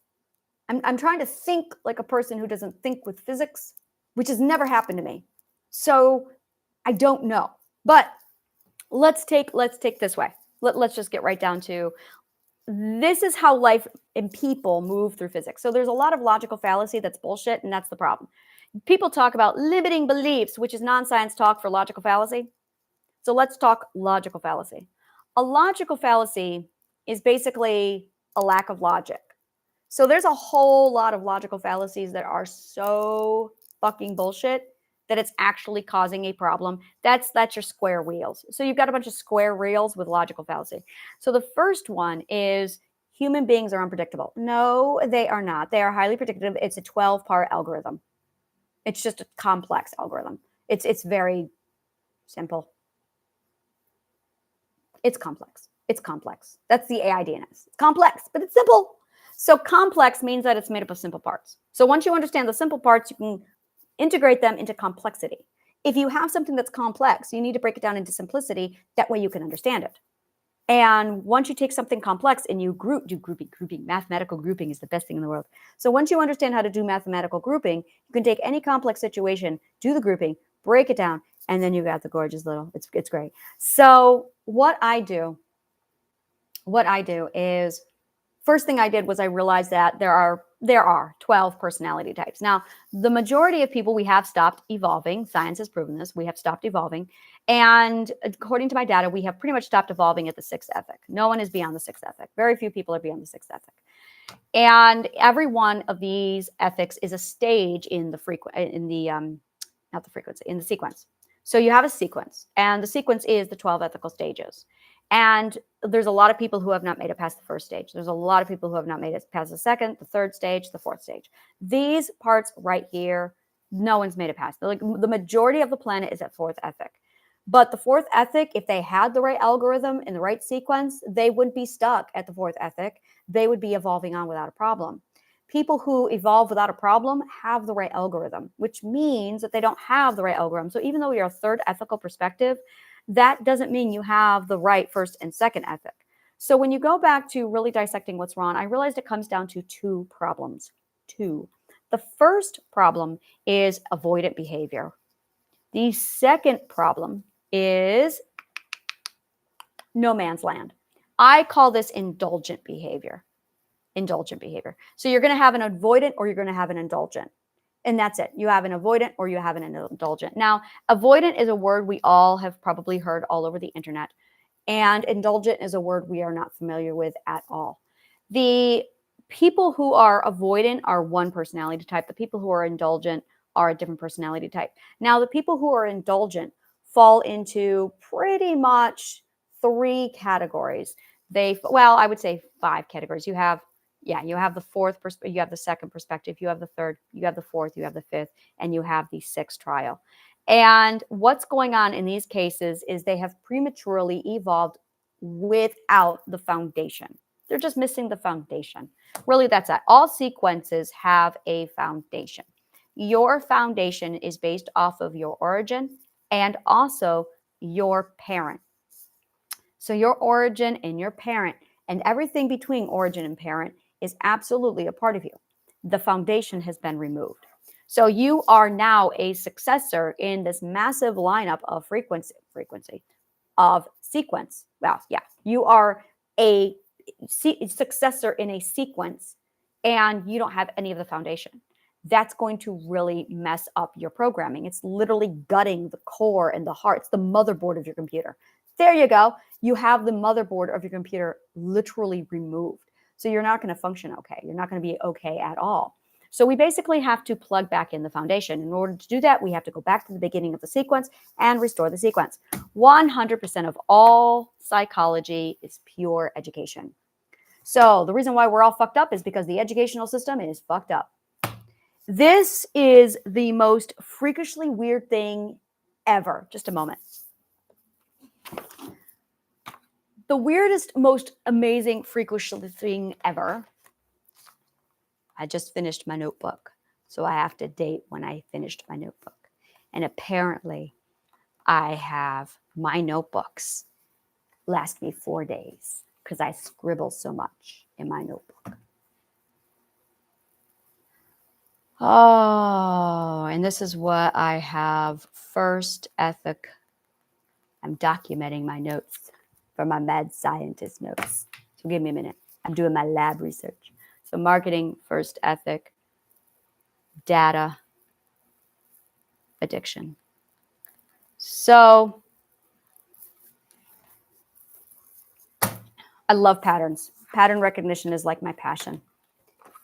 I'm trying to think like a person who doesn't think with physics, which has never happened to me. So I don't know. But let's take this way. Let's just get right down to this is how life and people move through physics. So there's a lot of logical fallacy that's bullshit, and that's the problem. People talk about limiting beliefs, which is non-science talk for logical fallacy. So let's talk logical fallacy. A logical fallacy is basically a lack of logic. So there's a whole lot of logical fallacies that are so fucking bullshit that it's actually causing a problem. That's your square wheels. So you've got a bunch of square wheels with logical fallacy. So the first one is human beings are unpredictable. No, they are not. They are highly predictive. It's a 12-part algorithm. It's just a complex algorithm. It's very simple. It's complex. It's complex. That's the AIDNS. It's complex, but it's simple. So complex means that it's made up of simple parts. So once you understand the simple parts, you can integrate them into complexity. If you have something that's complex, you need to break it down into simplicity. That way you can understand it. And once you take something complex and you do grouping. Mathematical grouping is the best thing in the world. So once you understand how to do mathematical grouping, you can take any complex situation, do the grouping, break it down, and then you've got the gorgeous little, it's great. So what I do is, first thing I did was I realized that there are 12 personality types. Now, the majority of people, we have stopped evolving. Science has proven this. We have stopped evolving. And according to my data, we have pretty much stopped evolving at the 6th ethic. No one is beyond the 6th ethic. Very few people are beyond the 6th ethic. And every one of these ethics is a stage in the sequence. So you have a sequence, and the sequence is the 12 ethical stages. And there's a lot of people who have not made it past the first stage. There's a lot of people who have not made it past the second, the third stage, the fourth stage. These parts right here, no one's made it past. Like the majority of the planet is at 4th ethic. But the 4th ethic, if they had the right algorithm in the right sequence, they wouldn't be stuck at the 4th ethic. They would be evolving on without a problem. People who evolve without a problem have the right algorithm, which means that they don't have the right algorithm. So even though you're a 3rd ethical perspective, that doesn't mean you have the right 1st and 2nd ethic. So when you go back to really dissecting what's wrong, I realized it comes down to 2 problems. 2. The first problem is avoidant behavior. The second problem is no man's land. I call this indulgent behavior. So you're going to have an avoidant or you're going to have an indulgent. And that's it. You have an avoidant or you have an indulgent. Now, avoidant is a word we all have probably heard all over the internet. And indulgent is a word we are not familiar with at all. The people who are avoidant are one personality type. The people who are indulgent are a different personality type. Now, the people who are indulgent fall into pretty much 3 categories. I would say 5 categories. You have the 4th, you have the 2nd perspective, you have the 3rd, you have the 4th, you have the 5th, and you have the 6th trial. And what's going on in these cases is they have prematurely evolved without the foundation. They're just missing the foundation. Really, that's it. All sequences have a foundation. Your foundation is based off of your origin and also your parent. So your origin and your parent and everything between origin and parent is absolutely a part of you. The foundation has been removed. So you are now a successor in this massive lineup of frequency of sequence. Well, yeah, you are a successor in a sequence and you don't have any of the foundation. That's going to really mess up your programming. It's literally gutting the core and the heart. It's the motherboard of your computer. There you go. You have the motherboard of your computer literally removed. So you're not going to function okay. You're not going to be okay at all. So we basically have to plug back in the foundation. In order to do that, we have to go back to the beginning of the sequence and restore the sequence. 100% of all psychology is pure education. So the reason why we're all fucked up is because the educational system is fucked up. This is the most freakishly weird thing ever. Just a moment. The weirdest, most amazing, freakishly thing ever. I just finished my notebook, so I have to date when I finished my notebook. And apparently, I have my notebooks last me 4 days because I scribble so much in my notebook. Oh, and this is what I have. First ethic. I'm documenting my notes for my mad scientist notes. So give me a minute. I'm doing my lab research. So marketing, first ethic, data, addiction. So I love patterns. Pattern recognition is like my passion.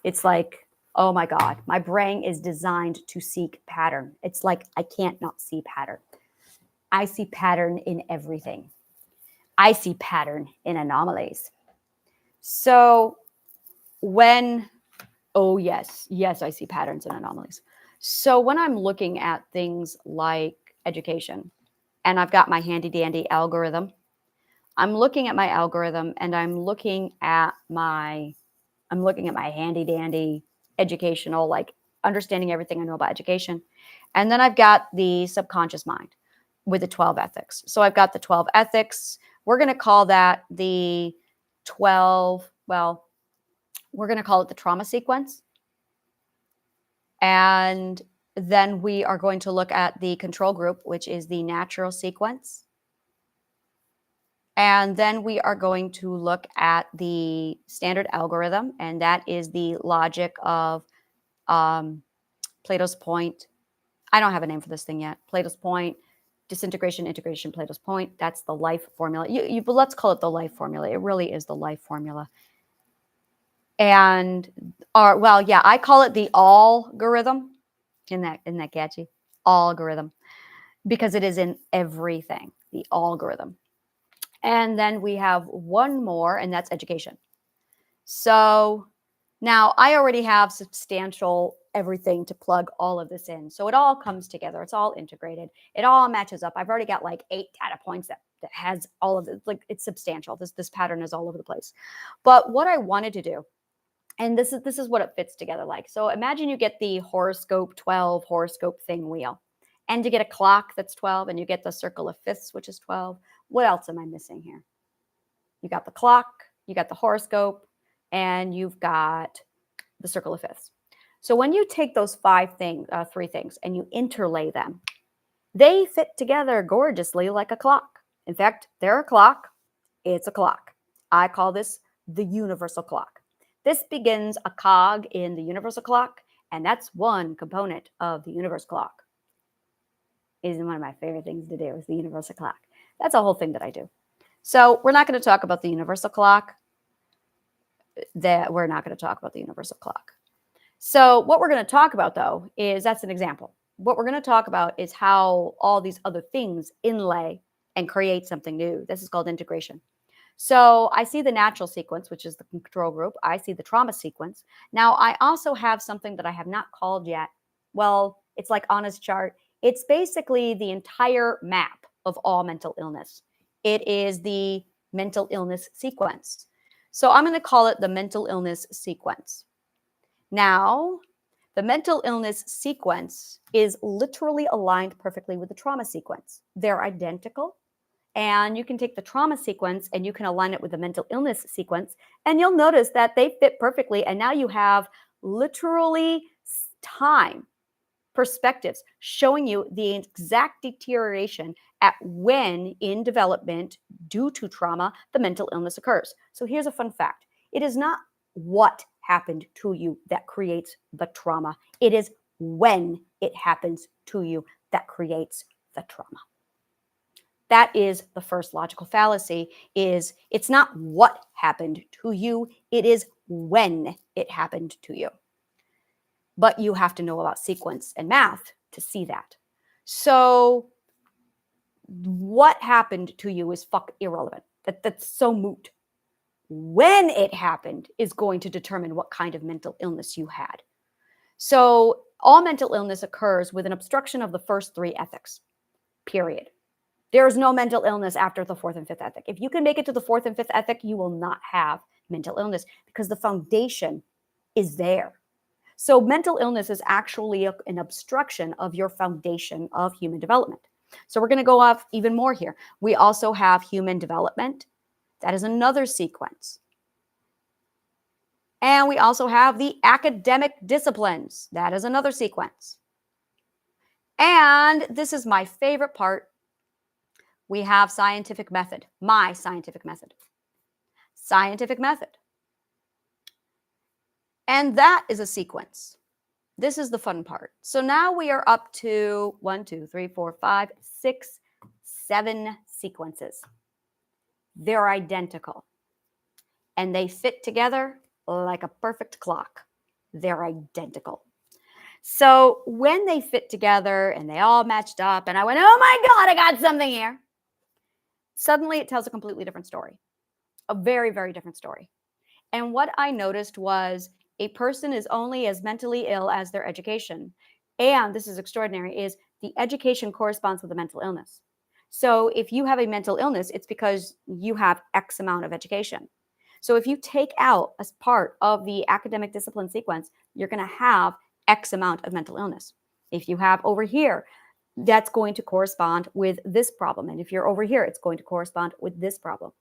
It's like, oh my God, my brain is designed to seek pattern. It's like I can't not see pattern. I see pattern in everything. I see pattern in anomalies. So oh yes, I see patterns and anomalies. So when I'm looking at things like education, and I've got my handy dandy algorithm, I'm looking at my algorithm and I'm looking at my handy dandy educational, like understanding everything I know about education. And then I've got the subconscious mind with the 12 ethics. So I've got the 12 ethics. We're going to call that the 12, well, we're going to call it the trauma sequence. And then we are going to look at the control group, which is the natural sequence. And then we are going to look at the standard algorithm, and that is the logic of Plato's point. I don't have a name for this thing yet. Plato's point, disintegration, integration, Plato's point. That's the life formula. But let's call it the life formula. It really is the life formula. And I call it the algorithm. Isn't that catchy? Algorithm, because it is in everything. The algorithm. And then we have one more, and that's education. So now I already have substantial everything to plug all of this in. So it all comes together. It's all integrated. It all matches up. I've already got like 8 data points that has all of it. Like it's substantial. This pattern is all over the place. But what I wanted to do, and this is what it fits together like. So imagine you get the horoscope 12 horoscope thing wheel, and you get a clock that's 12, and you get the circle of fifths, which is 12. What else am I missing here? You got the clock, you got the horoscope, and you've got the circle of fifths. So when you take those 3 things, and you interlay them, they fit together gorgeously like a clock. In fact, they're a clock. It's a clock. I call this the universal clock. This begins a cog in the universal clock, and that's one component of the universal clock. Is one of my favorite things to do is the universal clock. That's a whole thing that I do. So we're not going to talk about the universal clock. We're not going to talk about the universal clock. So what we're going to talk about, though, is that's an example. What we're going to talk about is how all these other things inlay and create something new. This is called integration. So I see the natural sequence, which is the control group. I see the trauma sequence. Now, I also have something that I have not called yet. Well, it's like on his chart. It's basically the entire map of all mental illness. It is the mental illness sequence. So I'm going to call it the mental illness sequence. Now, the mental illness sequence is literally aligned perfectly with the trauma sequence. They're identical. And you can take the trauma sequence and you can align it with the mental illness sequence. And you'll notice that they fit perfectly. And now you have literally time perspectives showing you the exact deterioration at when in development due to trauma the mental illness occurs. So here's a fun fact. It is not what happened to you that creates the trauma. It is when it happens to you that creates the trauma. That is the first logical fallacy, is it's not what happened to you, it is when it happened to you. But you have to know about sequence and math to see that. So what happened to you is irrelevant. That's so moot. When it happened is going to determine what kind of mental illness you had. So all mental illness occurs with an obstruction of the first three ethics, period. There is no mental illness after the fourth and fifth ethic. If you can make it to the fourth and fifth ethic, you will not have mental illness because the foundation is there. So mental illness is actually an obstruction of your foundation of human development. So we're going to go off even more here. We also have human development. That is another sequence. And we also have the academic disciplines. That is another sequence. And this is my favorite part. We have scientific method, my scientific method. Scientific method. And that is a sequence. This is the fun part. So now we are up to 1, 2, 3, 4, 5, 6, 7 sequences. They're identical. And they fit together like a perfect clock. They're identical. So when they fit together and they all matched up and I went, oh my God, I got something here. Suddenly it tells a completely different story, a very, very different story. And what I noticed was a person is only as mentally ill as their education. And this is extraordinary, is the education corresponds with the mental illness. So if you have a mental illness, it's because you have X amount of education. So if you take out as part of the academic discipline sequence, you're going to have X amount of mental illness. If you have over here, that's going to correspond with this problem. And if you're over here, it's going to correspond with this problem.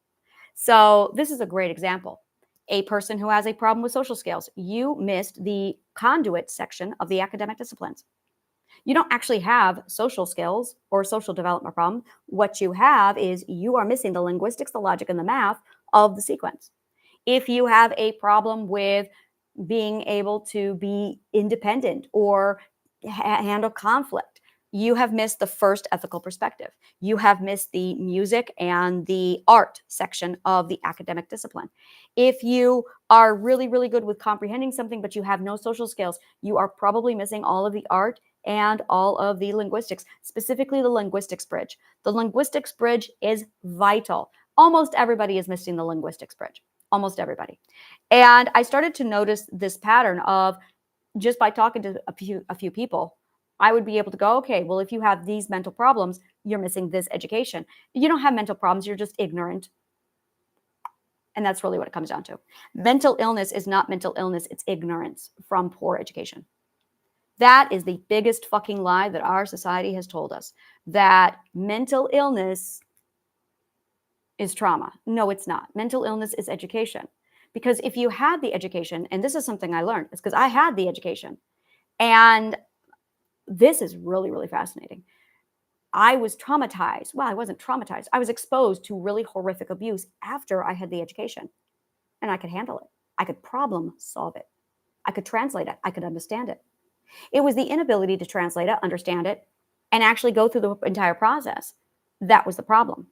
So this is a great example. A person who has a problem with social skills, you missed the conduit section of the academic disciplines. You don't actually have social skills or social development problem. What you have is you are missing the linguistics, the logic, and the math of the sequence. If you have a problem with being able to be independent or handle conflict, you have missed the first ethical perspective. You have missed the music and the art section of the academic discipline. If you are really, really good with comprehending something, but you have no social skills, you are probably missing all of the art and all of the linguistics, specifically the linguistics bridge. The linguistics bridge is vital. Almost everybody is missing the linguistics bridge. Almost everybody. And I started to notice this pattern of just by talking to a few people, I would be able to go, okay, well, if you have these mental problems, you're missing this education. You don't have mental problems, you're just ignorant. And that's really what it comes down to. Mental illness is not mental illness, it's ignorance from poor education. That is the biggest fucking lie that our society has told us, that mental illness is trauma. No, it's not. Mental illness is education. Because if you had the education, and this is something I learned, it's because I had the education. And this is really, really fascinating. I was traumatized. Well, I wasn't traumatized. I was exposed to really horrific abuse after I had the education. And I could handle it. I could problem solve it. I could translate it. I could understand it. It was the inability to translate it, understand it, and actually go through the entire process. That was the problem.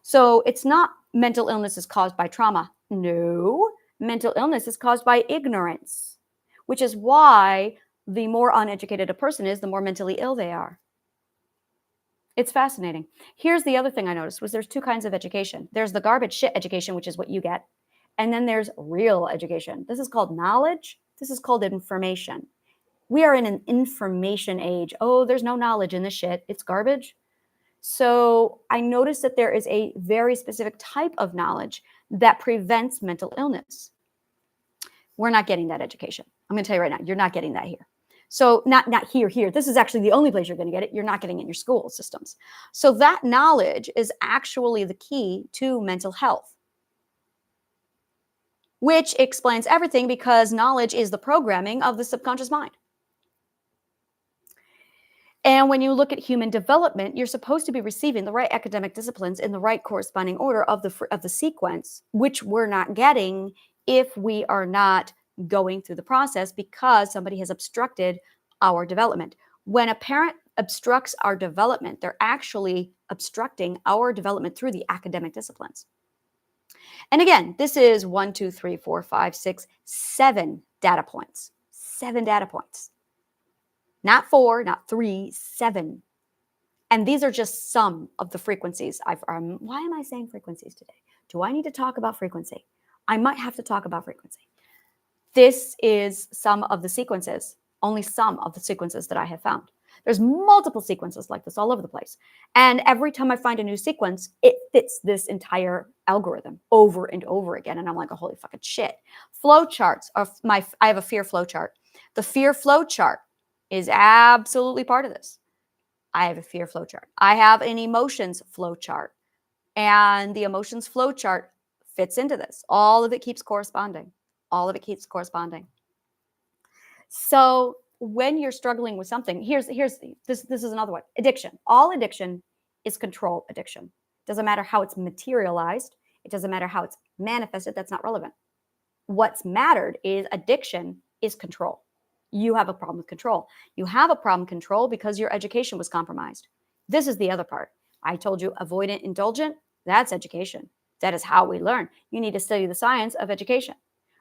So it's not mental illness is caused by trauma. No, mental illness is caused by ignorance, which is why the more uneducated a person is, the more mentally ill they are. It's fascinating. Here's the other thing I noticed was there's two kinds of education. There's the garbage shit education, which is what you get. And then there's real education. This is called knowledge. This is called information. We are in an information age. Oh, there's no knowledge in this shit. It's garbage. So I noticed that there is a very specific type of knowledge that prevents mental illness. We're not getting that education. I'm going to tell you right now, you're not getting that here. So not here. This is actually the only place you're going to get it. You're not getting it in your school systems. So that knowledge is actually the key to mental health, which explains everything because knowledge is the programming of the subconscious mind. And when you look at human development, you're supposed to be receiving the right academic disciplines in the right corresponding order of the sequence, which we're not getting if we are not going through the process because somebody has obstructed our development. When a parent obstructs our development, they're actually obstructing our development through the academic disciplines. And again, this is 1, 2, 3, 4, 5, 6, 7 data points. 7 data points. Not 4, not 3, 7. And these are just some of the frequencies. Why am I saying frequencies today? Do I need to talk about frequency? I might have to talk about frequency. This is some of the sequences, only some of the sequences that I have found. There's multiple sequences like this all over the place. And every time I find a new sequence, it fits this entire algorithm over and over again. And I'm like, oh, holy fucking shit. Flow charts are I have a fear flow chart. The fear flow chart is absolutely part of this. I have a fear flow chart. I have an emotions flow chart. And the emotions flow chart fits into this. All of it keeps corresponding. All of it keeps corresponding. So when you're struggling with something, this is another one. Addiction. All addiction is control addiction. Doesn't matter how it's materialized. It doesn't matter how it's manifested. That's not relevant. What's mattered is addiction is control. You have a problem with control. You have a problem with control because your education was compromised. This is the other part. I told you avoidant, indulgent, that's education. That is how we learn. You need to study the science of education,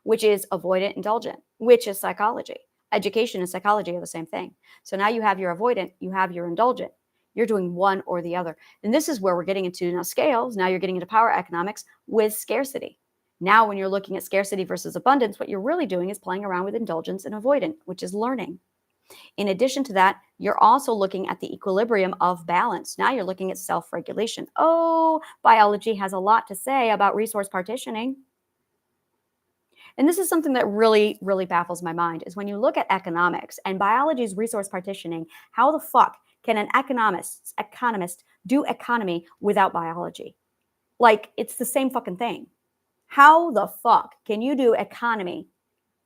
which is avoidant, indulgent, which is psychology. Education and psychology are the same thing. So now you have your avoidant, you have your indulgent. You're doing one or the other. And this is where we're getting into now scales. Now you're getting into power economics with scarcity. Now, when you're looking at scarcity versus abundance, what you're really doing is playing around with indulgence and avoidant, which is learning. In addition to that, you're also looking at the equilibrium of balance. Now you're looking at self-regulation. Oh, biology has a lot to say about resource partitioning. And this is something that really, really baffles my mind is when you look at economics and biology's resource partitioning, how the fuck can an economist do economy without biology? Like, it's the same fucking thing. How the fuck can you do economy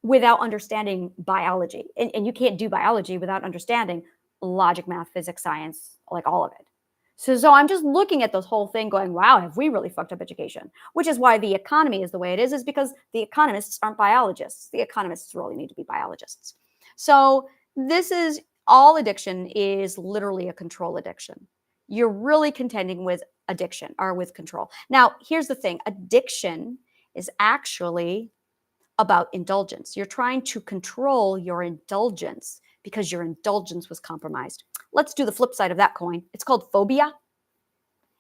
without understanding biology? And you can't do biology without understanding logic, math, physics, science, like all of it. So I'm just looking at this whole thing going, wow, have we really fucked up education? Which is why the economy is the way it is because the economists aren't biologists. The economists really need to be biologists. So this is all addiction is literally a control addiction. You're really contending with addiction or with control. Now, here's the thing. Addiction is actually about indulgence. You're trying to control your indulgence because your indulgence was compromised. Let's do the flip side of that coin. It's called phobia.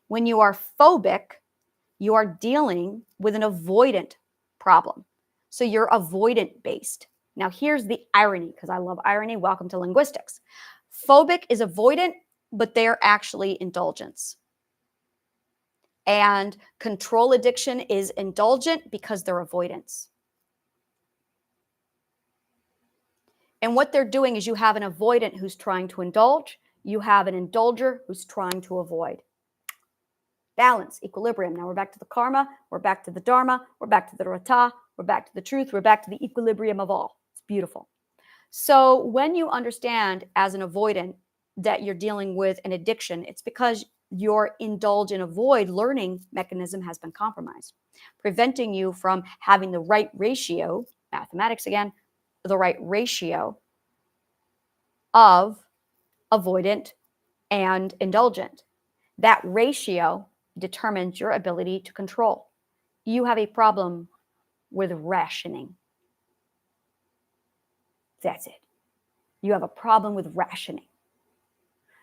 When you are phobic, you are dealing with an avoidant problem. So you're avoidant based. Now here's the irony, because I love irony. Welcome to linguistics. Phobic is avoidant, but they're actually indulgence. And control addiction is indulgent because they're avoidance. And what they're doing is you have an avoidant who's trying to indulge. You have an indulger who's trying to avoid. Balance, equilibrium. Now we're back to the karma. We're back to the dharma. We're back to the rata. We're back to the truth. We're back to the equilibrium of all. It's beautiful. So when you understand as an avoidant that you're dealing with an addiction, it's because your indulge and avoid learning mechanism has been compromised, preventing you from having the right ratio, mathematics again, the right ratio of avoidant and indulgent. That ratio determines your ability to control. You have a problem with rationing. That's it. You have a problem with rationing.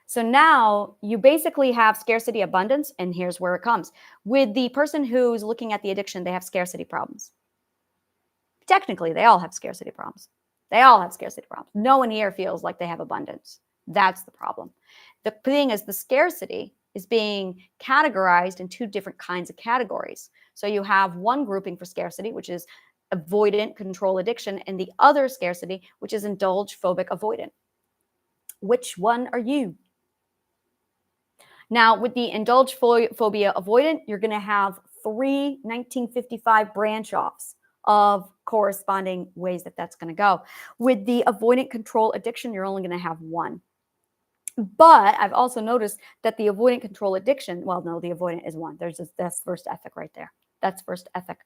So now you basically have scarcity abundance, and here's where it comes. With the person who's looking at the addiction, they have scarcity problems. Technically, they all have scarcity problems. They all have scarcity problems. No one here feels like they have abundance. That's the problem. The thing is, the scarcity is being categorized in 2 different kinds of categories. So you have one grouping for scarcity, which is avoidant control addiction, and the other scarcity, which is indulge phobic avoidant. Which one are you? Now, with the indulge phobia avoidant, you're going to have 3 1955 branch offs of corresponding ways that that's going to go. With the avoidant control addiction, you're only going to have 1. But I've also noticed that the avoidant control addiction, well, no, the avoidant is one. That's first ethic right there. That's first ethic.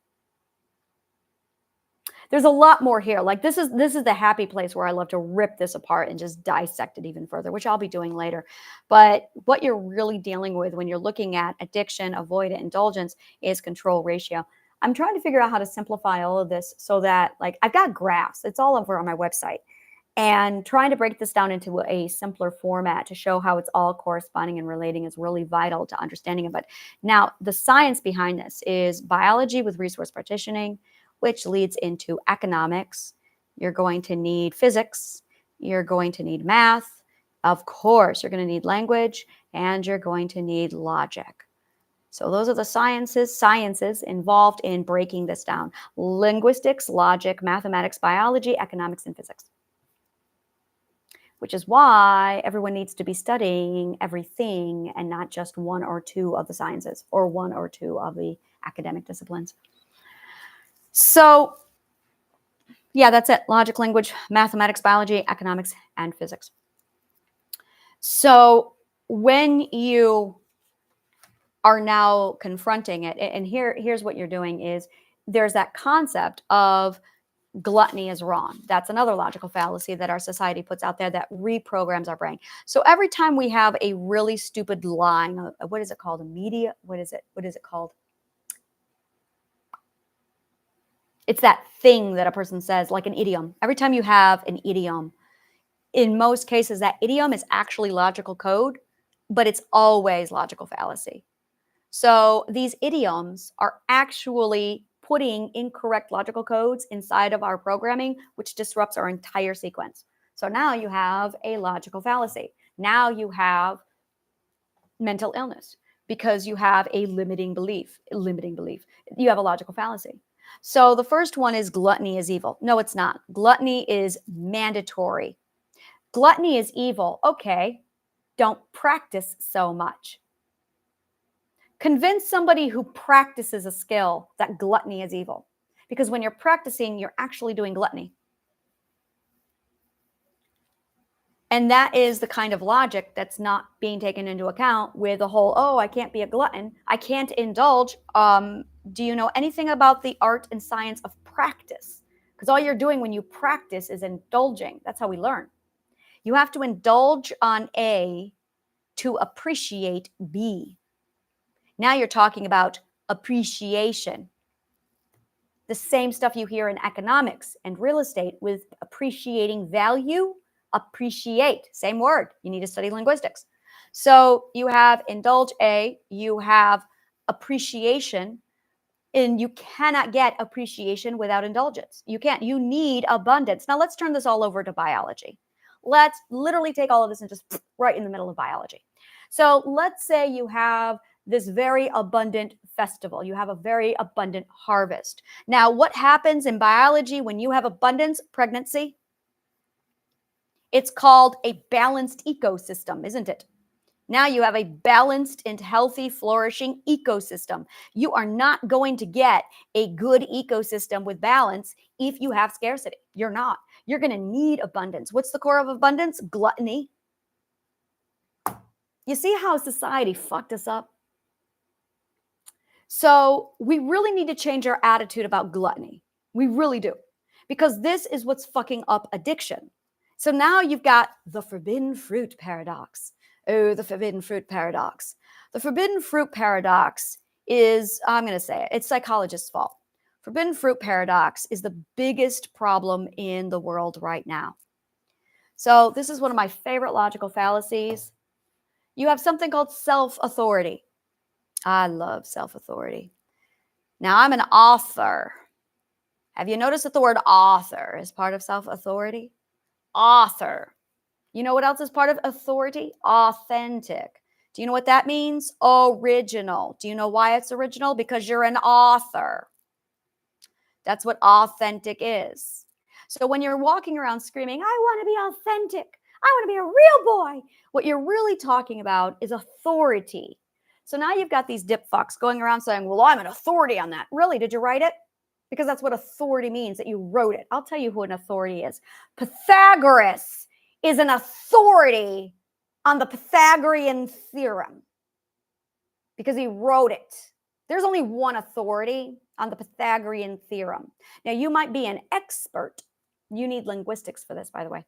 There's a lot more here. Like this is the happy place where I love to rip this apart and just dissect it even further, which I'll be doing later. But what you're really dealing with when you're looking at addiction, avoidant, indulgence is control ratio. I'm trying to figure out how to simplify all of this so that, like, I've got graphs. It's all over on my website. And trying to break this down into a simpler format to show how it's all corresponding and relating is really vital to understanding of it. Now, the science behind this is biology with resource partitioning, which leads into economics. You're going to need physics. You're going to need math. Of course, you're going to need language, and you're going to need logic. So those are the sciences involved in breaking this down: linguistics, logic, mathematics, biology, economics, and physics. Which is why everyone needs to be studying everything and not just one or two of the sciences or one or two of the academic disciplines. So, yeah, that's it. Logic, language, mathematics, biology, economics, and physics. So when you are now confronting it, and here's what you're doing is there's that concept of gluttony is wrong. That's another logical fallacy that our society puts out there that reprograms our brain. So every time we have a really stupid line, what is it called? What is it called? It's that thing that a person says, like an idiom. Every time you have an idiom, in most cases, that idiom is actually logical code, but it's always logical fallacy. So these idioms are actually putting incorrect logical codes inside of our programming, which disrupts our entire sequence. So now you have a logical fallacy. Now you have mental illness because you have a limiting belief. You have a logical fallacy. So the first one is gluttony is evil. No, it's not. Gluttony is mandatory. Gluttony is evil. Okay, don't practice so much. Convince somebody who practices a skill that gluttony is evil. Because when you're practicing, you're actually doing gluttony. And that is the kind of logic that's not being taken into account with the whole, oh, I can't be a glutton. I can't indulge. Do you know anything about the art and science of practice? Because all you're doing when you practice is indulging. That's how we learn. You have to indulge on A to appreciate B. Now you're talking about appreciation. The same stuff you hear in economics and real estate with appreciating value, appreciate, same word. You need to study linguistics. So you have indulge A, you have appreciation, and you cannot get appreciation without indulgence. You can't. You need abundance. Now let's turn this all over to biology. Let's literally take all of this and just right in the middle of biology. So let's say you have this very abundant festival. You have a very abundant harvest. Now, what happens in biology when you have abundance? Pregnancy. It's called a balanced ecosystem, isn't it? Now you have a balanced and healthy, flourishing ecosystem. You are not going to get a good ecosystem with balance if you have scarcity. You're not. You're going to need abundance. What's the core of abundance? Gluttony. You see how society fucked us up? So we really need to change our attitude about gluttony. We really do. Because this is what's fucking up addiction. So now you've got the forbidden fruit paradox. Oh, the forbidden fruit paradox. The forbidden fruit paradox is, I'm going to say it, it's psychologists' fault. Forbidden fruit paradox is the biggest problem in the world right now. So this is one of my favorite logical fallacies. You have something called self-authority. I love self-authority. Now, I'm an author. Have you noticed that the word author is part of self-authority? Author. You know what else is part of authority? Authentic. Do you know what that means? Original. Do you know why it's original? Because you're an author. That's what authentic is. So when you're walking around screaming, I want to be authentic, I want to be a real boy, what you're really talking about is authority. So now you've got these dip fucks going around saying, well, I'm an authority on that. Really? Did you write it? Because that's what authority means, that you wrote it. I'll tell you who an authority is. Pythagoras is an authority on the Pythagorean theorem because he wrote it. There's only one authority on the Pythagorean theorem. Now, you might be an expert. You need linguistics for this, by the way.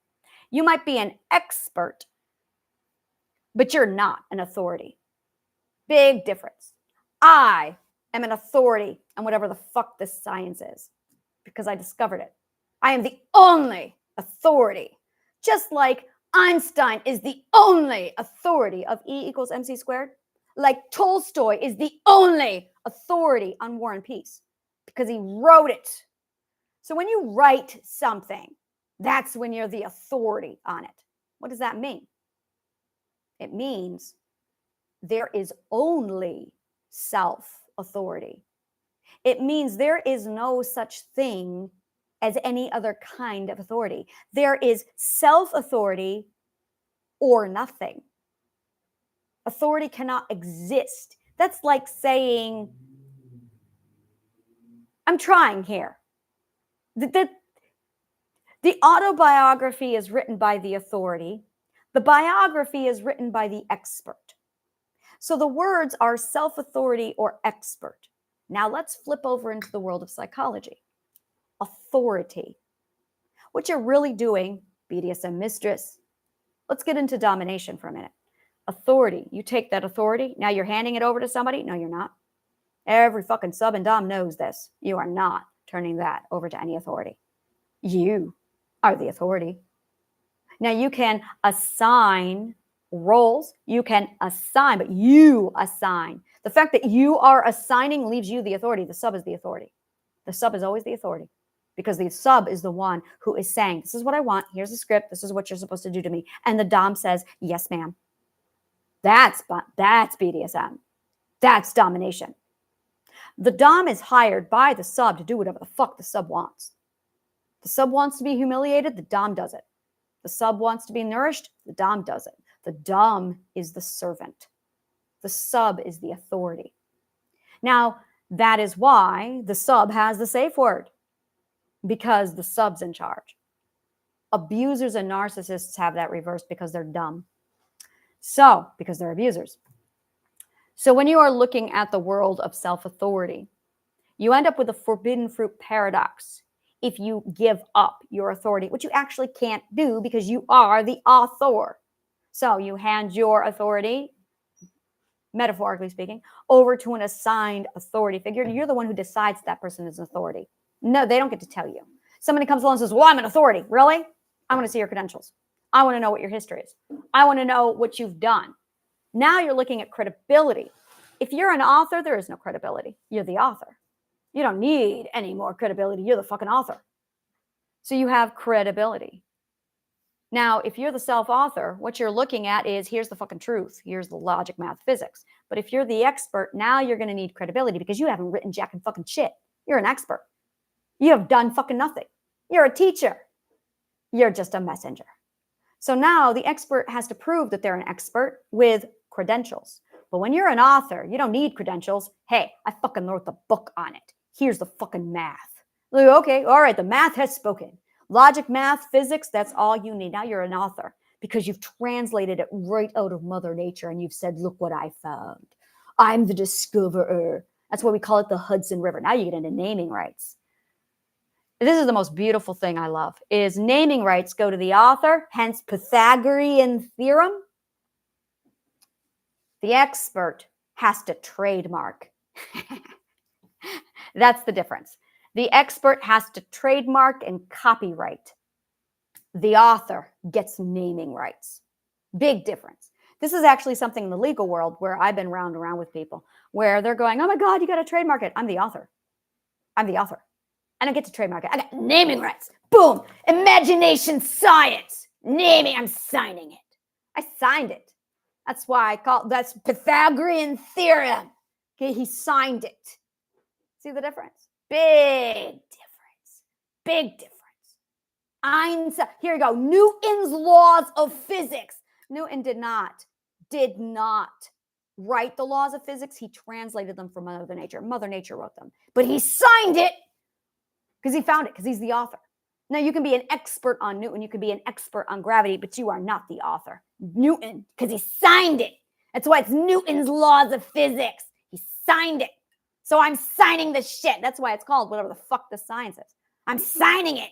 You might be an expert, but you're not an authority. Big difference. I am an authority on whatever the fuck this science is because I discovered it. I am the only authority. Just like Einstein is the only authority of E equals mc squared. Like Tolstoy is the only authority on War and Peace because he wrote it. So when you write something, that's when you're the authority on it. What does that mean? It means there is only self-authority. It means there is no such thing as any other kind of authority. There is self-authority or nothing. Authority cannot exist. That's like saying, I'm trying here. The autobiography is written by the authority. The biography is written by the expert. So the words are self-authority or expert. Now let's flip over into the world of psychology. Authority. What you're really doing, BDSM mistress. Let's get into domination for a minute. Authority. You take that authority. Now you're handing it over to somebody. No, you're not. Every fucking sub and dom knows this. You are not turning that over to any authority. You are the authority. Now you can assign roles. You can assign, but you assign. The fact that you are assigning leaves you the authority. The sub is the authority. The sub is always the authority because the sub is the one who is saying, this is what I want. Here's the script. This is what you're supposed to do to me. And the dom says, yes, ma'am. That's BDSM. That's domination. The dom is hired by the sub to do whatever the fuck the sub wants. The sub wants to be humiliated, the dom does it. The sub wants to be nourished, the dom does it. The dom is the servant. The sub is the authority. Now, that is why the sub has the safe word, because the sub's in charge. Abusers and narcissists have that reversed because they're dumb. So, because they're abusers. So when you are looking at the world of self-authority, you end up with a forbidden fruit paradox if you give up your authority, which you actually can't do because you are the author. So you hand your authority, metaphorically speaking, over to an assigned authority figure. You're the one who decides that person is an authority. No, they don't get to tell you. Somebody comes along and says, well, I'm an authority. Really? I want to see your credentials. I want to know what your history is. I want to know what you've done. Now you're looking at credibility. If you're an author, there is no credibility. You're the author. You don't need any more credibility. You're the fucking author. So you have credibility. Now, if you're the self-author, what you're looking at is, here's the fucking truth. Here's the logic, math, physics. But if you're the expert, now you're going to need credibility because you haven't written jack and fucking shit. You're an expert. You have done fucking nothing. You're a teacher. You're just a messenger. So now the expert has to prove that they're an expert with credentials. But when you're an author, you don't need credentials. Hey, I fucking wrote the book on it. Here's the fucking math. Like, okay, all right, the math has spoken. Logic, math, physics, that's all you need. Now you're an author because you've translated it right out of Mother Nature and you've said, look what I found. I'm the discoverer. That's why we call it the Hudson River. Now you get into naming rights. This is the most beautiful thing I love, is naming rights go to the author, hence Pythagorean theorem. The expert has to trademark. That's the difference. The expert has to trademark and copyright. The author gets naming rights. Big difference. This is actually something in the legal world where I've been round around with people where they're going, oh my God, you got to trademark it. I'm the author. I'm the author. I don't get to trademark it. I got naming rights. Boom. Imagination science. Naming. I'm signing it. I signed it. That's why that's Pythagorean theorem. Okay, he signed it. See the difference? Big difference. Big difference. Einstein. Here you go. Newton's laws of physics. Newton did not write the laws of physics. He translated them from Mother Nature. Mother Nature wrote them. But he signed it because he found it, because he's the author. Now, you can be an expert on Newton. You can be an expert on gravity, but you are not the author. Newton, because he signed it. That's why it's Newton's laws of physics. He signed it. So I'm signing the shit. That's why it's called whatever the fuck the science is. I'm signing it.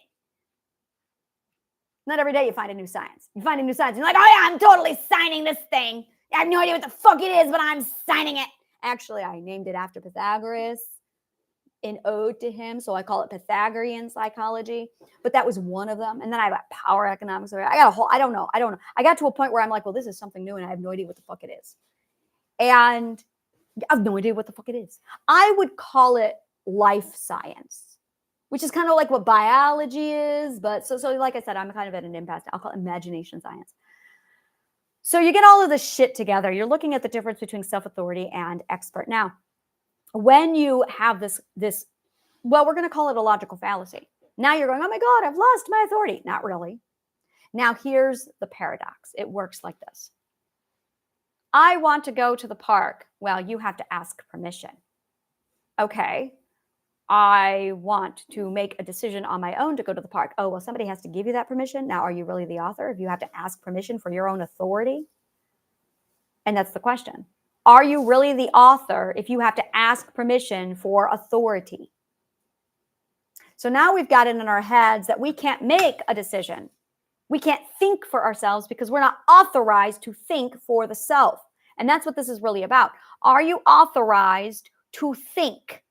Not every day you find a new science. You find a new science. You're like, oh yeah, I'm totally signing this thing. I have no idea what the fuck it is, but I'm signing it. Actually, I named it after Pythagoras in ode to him. So I call it Pythagorean psychology. But that was one of them. And then I got power economics. I got a whole, I don't know. I got to a point where I'm like, well, this is something new and I have no idea what the fuck it is. And I have no idea what the fuck it is. I would call it life science, which is kind of like what biology is. But so like I said, I'm kind of at an impasse. I'll call it imagination science. So you get all of this shit together. You're looking at the difference between self-authority and expert. Now, when you have this, well, we're going to call it a logical fallacy. Now you're going, oh my God, I've lost my authority. Not really. Now here's the paradox. It works like this. I want to go to the park. Well, you have to ask permission. Okay. I want to make a decision on my own to go to the park. Oh, well, somebody has to give you that permission. Now, are you really the author if you have to ask permission for your own authority? And that's the question. Are you really the author if you have to ask permission for authority? So now we've got it in our heads that we can't make a decision. We can't think for ourselves because we're not authorized to think for the self. And that's what this is really about. Are you authorized to think?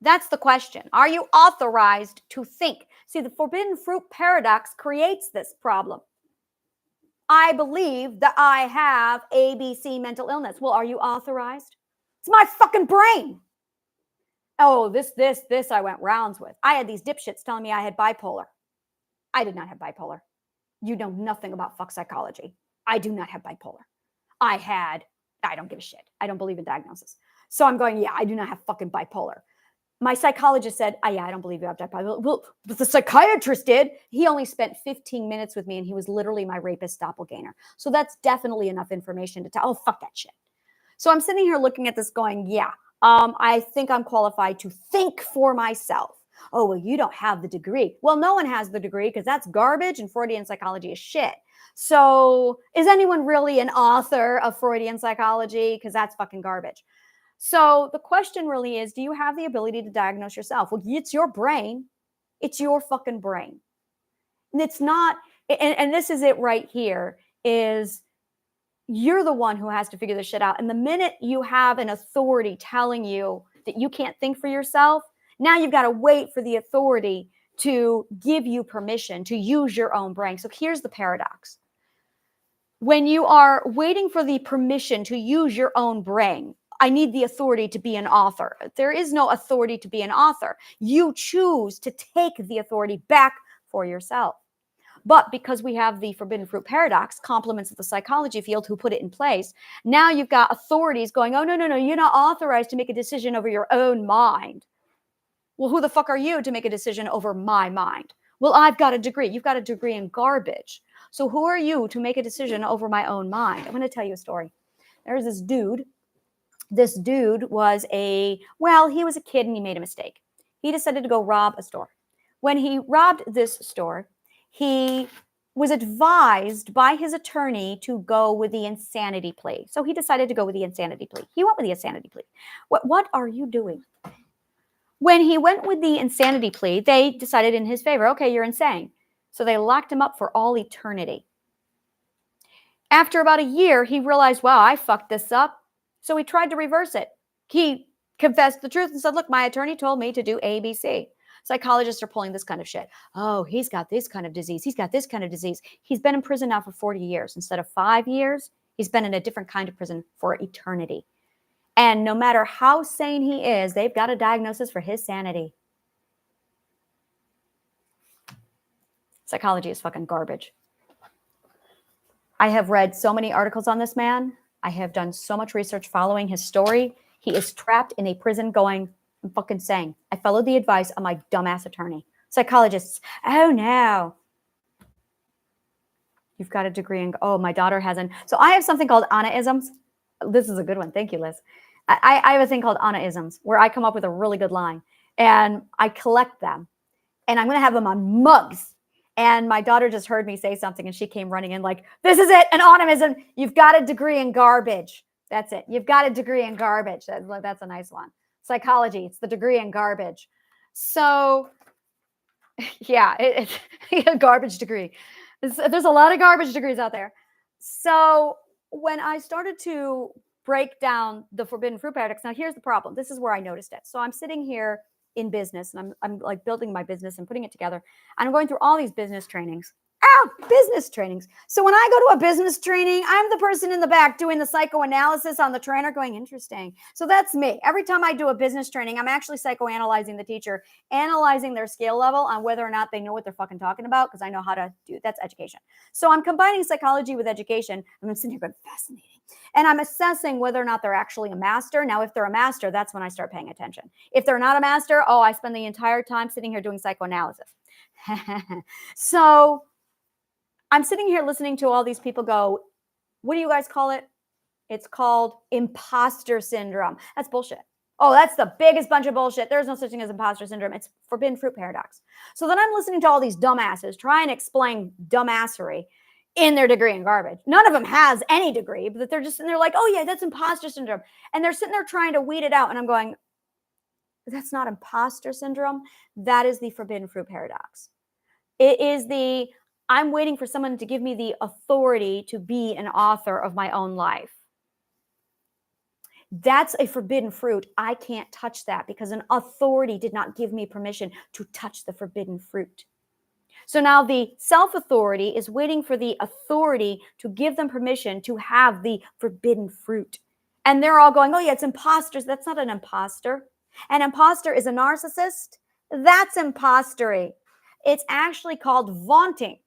That's the question. Are you authorized to think? See, the forbidden fruit paradox creates this problem. I believe that I have ABC mental illness. Well, are you authorized? It's my fucking brain. Oh, this I went rounds with. I had these dipshits telling me I had bipolar. I did not have bipolar. You know nothing about fuck psychology. I do not have bipolar. I don't give a shit. I don't believe in diagnosis. So I'm going, yeah, I do not have fucking bipolar. My psychologist said, oh, yeah, I don't believe you have bipolar. Well, but the psychiatrist did. He only spent 15 minutes with me, and he was literally my rapist doppelganger. So that's definitely enough information to tell, oh, fuck that shit. So I'm sitting here looking at this going, yeah, I think I'm qualified to think for myself. Oh, well, you don't have the degree. Well, no one has the degree because that's garbage, and Freudian psychology is shit. So is anyone really an author of Freudian psychology? Because that's fucking garbage. So the question really is, do you have the ability to diagnose yourself? Well, it's your brain. It's your fucking brain. And it's not, and this is it right here, is you're the one who has to figure this shit out. And the minute you have an authority telling you that you can't think for yourself, now you've got to wait for the authority to give you permission to use your own brain. So here's the paradox. When you are waiting for the permission to use your own brain, I need the authority to be an author. There is no authority to be an author. You choose to take the authority back for yourself. But because we have the forbidden fruit paradox, compliments of the psychology field who put it in place, now you've got authorities going, oh, no, you're not authorized to make a decision over your own mind. Well, who the fuck are you to make a decision over my mind? Well, I've got a degree. You've got a degree in garbage. So who are you to make a decision over my own mind? I'm going to tell you a story. There's this dude. This dude was he was a kid and he made a mistake. He decided to go rob a store. When he robbed this store, he was advised by his attorney to go with the insanity plea. So he decided to go with the insanity plea. He went with the insanity plea. What are you doing? When he went with the insanity plea, they decided in his favor, okay, you're insane. So they locked him up for all eternity. After about a year, he realized, wow, I fucked this up. So he tried to reverse it. He confessed the truth and said, look, my attorney told me to do ABC. Psychologists are pulling this kind of shit. Oh, he's got this kind of disease. He's got this kind of disease. He's been in prison now for 40 years. Instead of 5 years, he's been in a different kind of prison for eternity. And no matter how sane he is, they've got a diagnosis for his sanity. Psychology is fucking garbage. I have read so many articles on this man. I have done so much research following his story. He is trapped in a prison going, I'm fucking saying, I followed the advice of my dumbass attorney. Psychologists, oh no. You've got a degree in, oh, my daughter hasn't. So I have something called Anna-isms. This is a good one. Thank you, Liz. I have a thing called Anna-isms where I come up with a really good line and I collect them and I'm going to have them on mugs. And my daughter just heard me say something and she came running in like, this is it, an automism. You've got a degree in garbage. That's it. You've got a degree in garbage. That's a nice one. Psychology, it's the degree in garbage. So yeah, it's a garbage degree. There's a lot of garbage degrees out there. So when I started to break down the forbidden fruit paradox, now here's the problem. This is where I noticed it. So I'm sitting here in business and I'm like building my business and putting it together. And I'm going through all these business trainings. Business trainings. So when I go to a business training, I'm the person in the back doing the psychoanalysis on the trainer going, interesting. So that's me. Every time I do a business training, I'm actually psychoanalyzing the teacher, analyzing their skill level on whether or not they know what they're fucking talking about, because I know how to do that's education. So I'm combining psychology with education. I'm sitting here going, fascinating. And I'm assessing whether or not they're actually a master. Now, if they're a master, that's when I start paying attention. If they're not a master, I spend the entire time sitting here doing psychoanalysis. So I'm sitting here listening to all these people go, what do you guys call it? It's called imposter syndrome. That's bullshit. Oh, that's the biggest bunch of bullshit. There's no such thing as imposter syndrome. It's forbidden fruit paradox. So then I'm listening to all these dumbasses try and explain dumbassery in their degree in garbage. None of them has any degree, but they're just, and they're like, oh yeah, that's imposter syndrome. And they're sitting there trying to weed it out. And I'm going, that's not imposter syndrome. That is the forbidden fruit paradox. It is I'm waiting for someone to give me the authority to be an author of my own life. That's a forbidden fruit. I can't touch that because an authority did not give me permission to touch the forbidden fruit. So now the self-authority is waiting for the authority to give them permission to have the forbidden fruit. And they're all going, oh yeah, it's imposters. That's not an imposter. An imposter is a narcissist. That's impostery. It's actually called vaunting.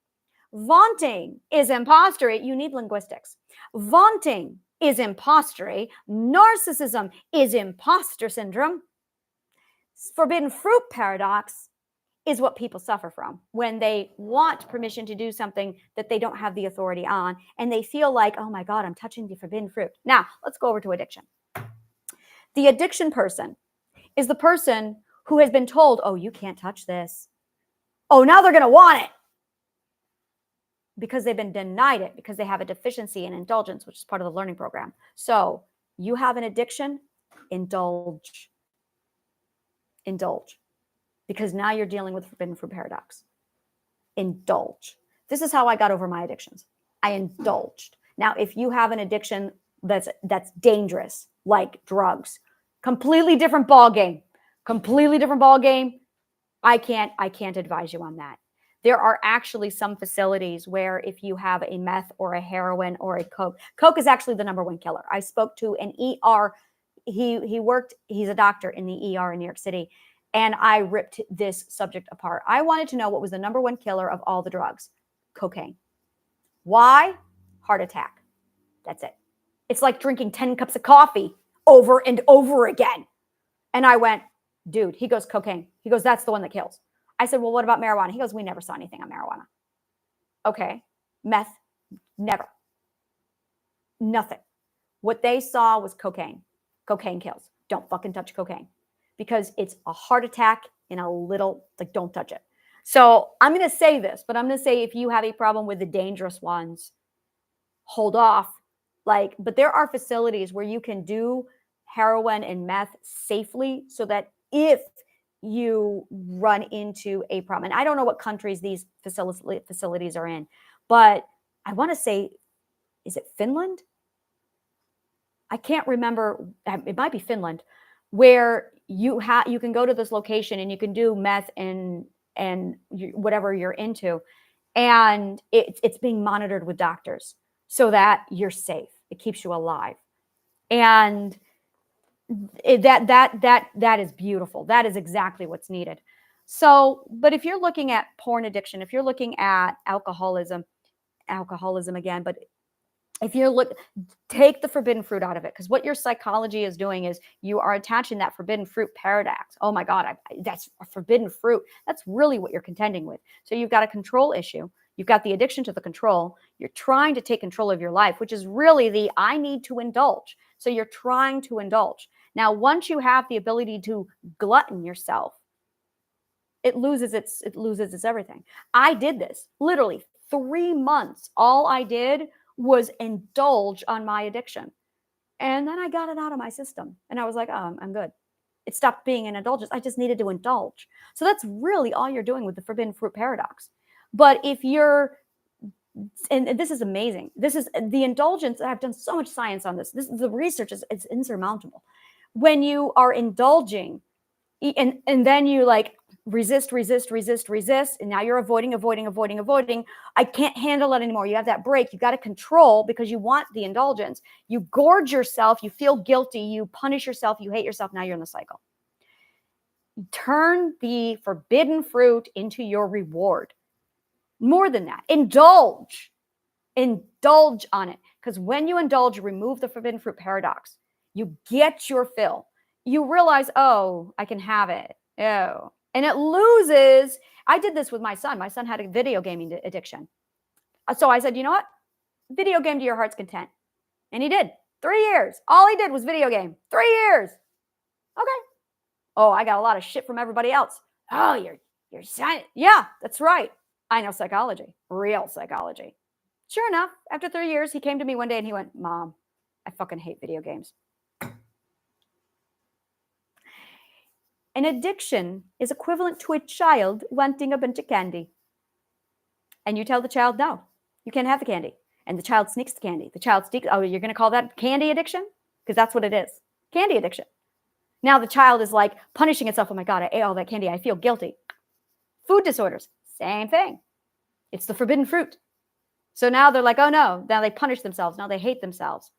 Vaunting is impostery. You need linguistics. Vaunting is impostery. Narcissism is imposter syndrome. Forbidden fruit paradox is what people suffer from when they want permission to do something that they don't have the authority on, and they feel like, oh my God, I'm touching the forbidden fruit. Now, let's go over to addiction. The addiction person is the person who has been told, oh, you can't touch this. Oh, now they're going to want it. Because they've been denied it, because they have a deficiency in indulgence, which is part of the learning program. So you have an addiction, indulge. Indulge. Because now you're dealing with forbidden fruit paradox. Indulge. This is how I got over my addictions. I indulged. Now, if you have an addiction that's dangerous, like drugs, completely different ball game. Completely different ball game. I can't advise you on that. There are actually some facilities where if you have a meth or a heroin or a coke is actually the number one killer. I spoke to an ER. He's a doctor in the ER in New York City. And I ripped this subject apart. I wanted to know what was the number one killer of all the drugs. Cocaine. Why? Heart attack. That's it. It's like drinking 10 cups of coffee over and over again. And I went, dude, he goes, cocaine. He goes, that's the one that kills. I said, well, what about marijuana? He goes, we never saw anything on marijuana. Okay. Meth, never. Nothing. What they saw was cocaine. Cocaine kills. Don't fucking touch cocaine. Because it's a heart attack in a little, like, don't touch it. So I'm going to say this, but I'm going to say if you have a problem with the dangerous ones, hold off. But there are facilities where you can do heroin and meth safely so that if you run into a problem, and I don't know what countries these facilities are in, but I want to say, is it Finland? I can't remember. It might be Finland, where you can go to this location and you can do meth and whatever you're into, and it's being monitored with doctors so that you're safe. It keeps you alive, and that is beautiful. That is exactly what's needed. So, but if you're looking at porn addiction, if you're looking at alcoholism again, but if you're take the forbidden fruit out of it, because what your psychology is doing is you are attaching that forbidden fruit paradox. Oh my God, that's a forbidden fruit. That's really what you're contending with. So you've got a control issue. You've got the addiction to the control. You're trying to take control of your life, which is really I need to indulge. So you're trying to indulge. Now, once you have the ability to glutton yourself, it loses its everything. I did this literally 3 months. All I did was indulge on my addiction. And then I got it out of my system. And I was like, oh, I'm good. It stopped being an indulgence. I just needed to indulge. So that's really all you're doing with the forbidden fruit paradox. But if you're, and this is amazing. This is the indulgence. I've done so much science on this. The research is it's insurmountable. When you are indulging, and then you like resist, and now you're avoiding. I can't handle it anymore. You have that break. You got to control because you want the indulgence. You gorge yourself. You feel guilty. You punish yourself. You hate yourself. Now you're in the cycle. Turn the forbidden fruit into your reward. More than that, indulge on it. Because when you indulge, you remove the forbidden fruit paradox. You get your fill. You realize, oh, I can have it. Oh, and it loses. I did this with my son. My son had a video gaming addiction. So I said, you know what? Video game to your heart's content. And he did. 3 years. All he did was video game. 3 years. Okay. Oh, I got a lot of shit from everybody else. Oh, you're son. Yeah, that's right. I know psychology, real psychology. Sure enough, after 3 years, he came to me one day and he went, Mom, I fucking hate video games. An addiction is equivalent to a child wanting a bunch of candy. And you tell the child, no, you can't have the candy. And the child sneaks the candy. The child sneaks, oh, you're going to call that candy addiction? Because that's what it is. Candy addiction. Now the child is like punishing itself. Oh my God, I ate all that candy. I feel guilty. Food disorders, same thing. It's the forbidden fruit. So now they're like, oh no, now they punish themselves. Now they hate themselves.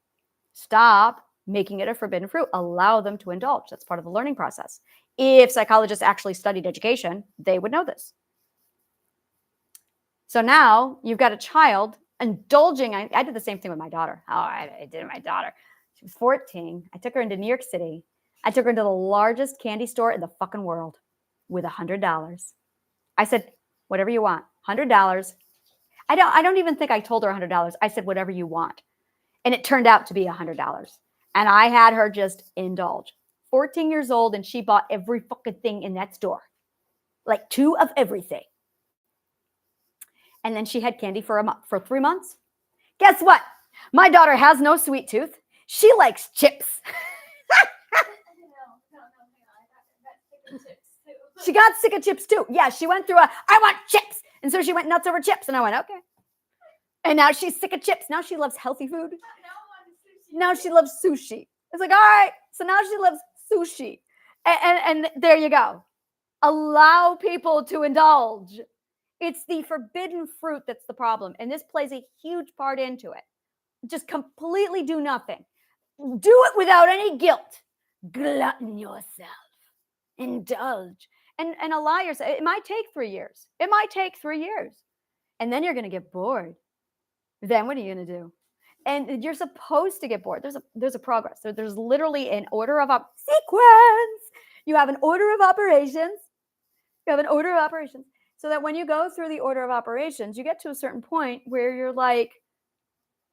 Stop making it a forbidden fruit. Allow them to indulge. That's part of the learning process. If psychologists actually studied education, they would know this. So now you've got a child indulging. I did the same thing with my daughter. Oh, I did it with my daughter. She was 14. I took her into New York City. I took her into the largest candy store in the fucking world with $100. I said, whatever you want, $100. I don't even think I told her $100. I said, whatever you want. And it turned out to be $100. And I had her just indulge. 14 years old, and she bought every fucking thing in that store. Like 2 of everything. And then she had candy for 3 months. Guess what? My daughter has no sweet tooth. She likes chips. She got sick of chips too. Yeah, she went through I want chips. And so she went nuts over chips. And I went, okay. And now she's sick of chips. Now she loves healthy food. Now she loves sushi. It's like, all right. So now she loves sushi. And there you go. Allow people to indulge. It's the forbidden fruit that's the problem. And this plays a huge part into it. Just completely do nothing. Do it without any guilt. Glutton yourself. Indulge. And allow yourself. It might take 3 years. It might take 3 years. And then you're going to get bored. Then what are you going to do? And you're supposed to get bored. There's a progress. There's literally an order of sequence. You have an order of operations. So that when you go through the order of operations, you get to a certain point where you're like,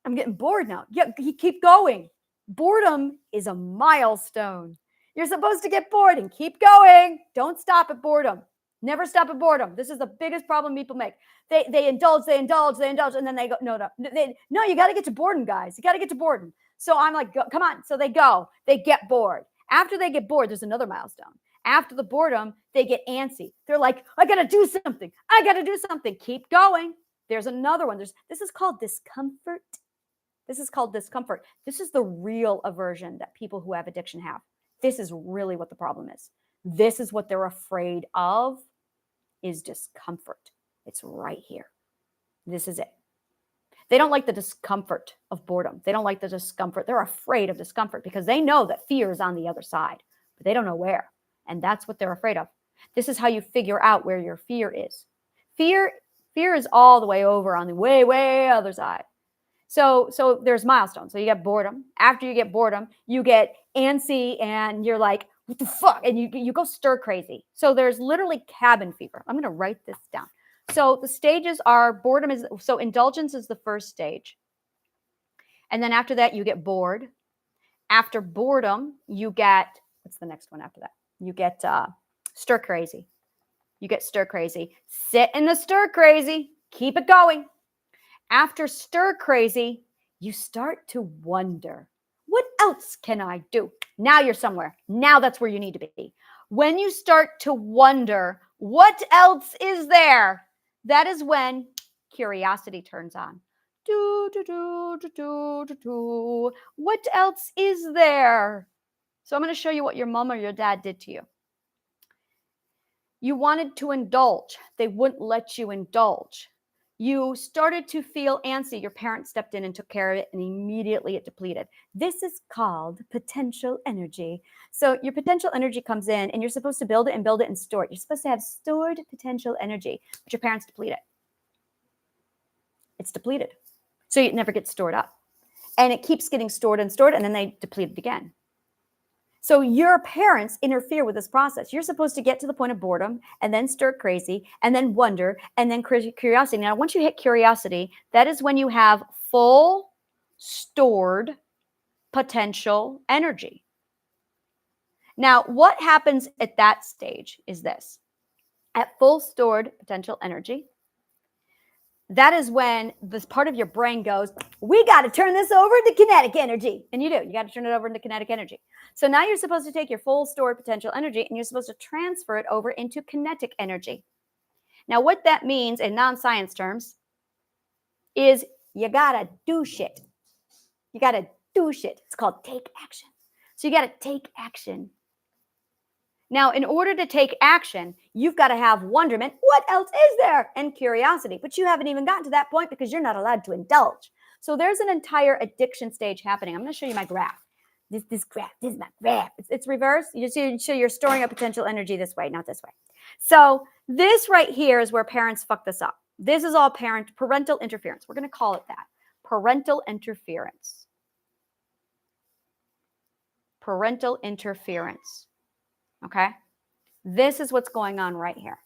I'm getting bored now. Yeah, you keep going. Boredom is a milestone. You're supposed to get bored and keep going. Don't stop at boredom. Never stop at boredom. This is the biggest problem people make. They indulge, and then they go, no, you got to get to boredom, guys. You got to get to boredom. So I'm like, come on. So they get bored. After they get bored, there's another milestone. After the boredom, they get antsy. They're like, I got to do something. Keep going. There's another one. This is called discomfort. This is the real aversion that people who have addiction have. This is really what the problem is. This is what they're afraid of, is discomfort. It's right here. This is it. They don't like the discomfort of boredom. They don't like the discomfort. They're afraid of discomfort because they know that fear is on the other side, but they don't know where. And that's what they're afraid of. This is how you figure out where your fear is. Fear is all the way over on the way other side. So there's milestones. So you get boredom. After you get boredom, you get antsy and you're like, what the fuck? And you go stir crazy. So there's literally cabin fever. I'm going to write this down. So the stages are indulgence is the first stage. And then after that, you get bored. After boredom, you get, what's the next one after that? You get stir crazy. you get stir crazy. Sit in the stir crazy. Keep it going. After stir crazy, you start to wonder, what else can I do? Now you're somewhere. Now that's where you need to be. When you start to wonder, what else is there? That is when curiosity turns on. Do, do, do, do, do, do, do. What else is there? So I'm going to show you what your mom or your dad did to you. You wanted to indulge. They wouldn't let you indulge. You started to feel antsy. Your parents stepped in and took care of it, and immediately it depleted. This is called potential energy. So your potential energy comes in, and you're supposed to build it and store it. You're supposed to have stored potential energy, but your parents deplete it. It's depleted. So it never gets stored up. And it keeps getting stored, and then they deplete it again. So your parents interfere with this process. You're supposed to get to the point of boredom and then stir crazy and then wonder and then curiosity. Now, once you hit curiosity, that is when you have full stored potential energy. Now, what happens at that stage is this. At full stored potential energy, that is when this part of your brain goes, we got to turn this over into kinetic energy. And you do. You got to turn it over into kinetic energy. So now you're supposed to take your full stored potential energy and you're supposed to transfer it over into kinetic energy. Now, what that means in non-science terms is you got to do shit. You got to do shit. It's called take action. So you got to take action. Now, in order to take action, you've got to have wonderment. What else is there? And curiosity. But you haven't even gotten to that point because you're not allowed to indulge. So there's an entire addiction stage happening. I'm going to show you my graph. This graph, this is my graph. It's reversed. You see, so you're storing up potential energy this way, not this way. So this right here is where parents fuck this up. This is all parental interference. We're going to call it that. Parental interference. Parental interference. Okay? This is what's going on right here.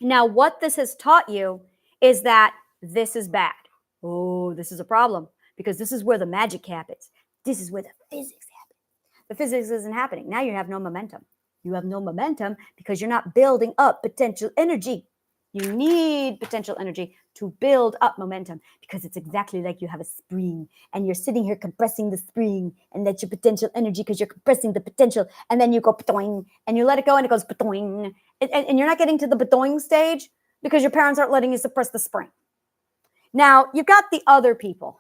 Now, what this has taught you is that this is bad. Oh, this is a problem because this is where the magic happens. This is where the physics happens. The physics isn't happening. Now you have no momentum. You have no momentum because you're not building up potential energy. You need potential energy to build up momentum because it's exactly like you have a spring and you're sitting here compressing the spring and that's your potential energy because you're compressing the potential and then you go patoing and you let it go and it goes patoing and you're not getting to the patoing stage because your parents aren't letting you suppress the spring. Now, you've got the other people.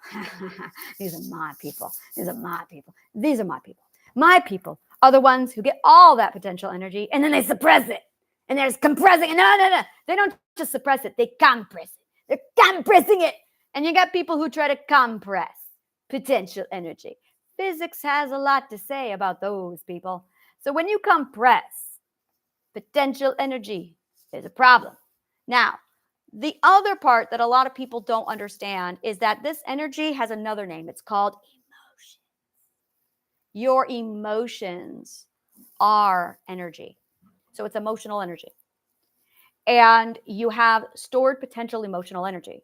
These are my people. These are my people. These are my people. My people are the ones who get all that potential energy and then they suppress it. And there's compressing. No. They don't just suppress it. They compress it. They're compressing it. And you got people who try to compress potential energy. Physics has a lot to say about those people. So when you compress potential energy, there's a problem. Now, the other part that a lot of people don't understand is that this energy has another name. It's called emotion. Your emotions are energy. So it's emotional energy. And you have stored potential emotional energy.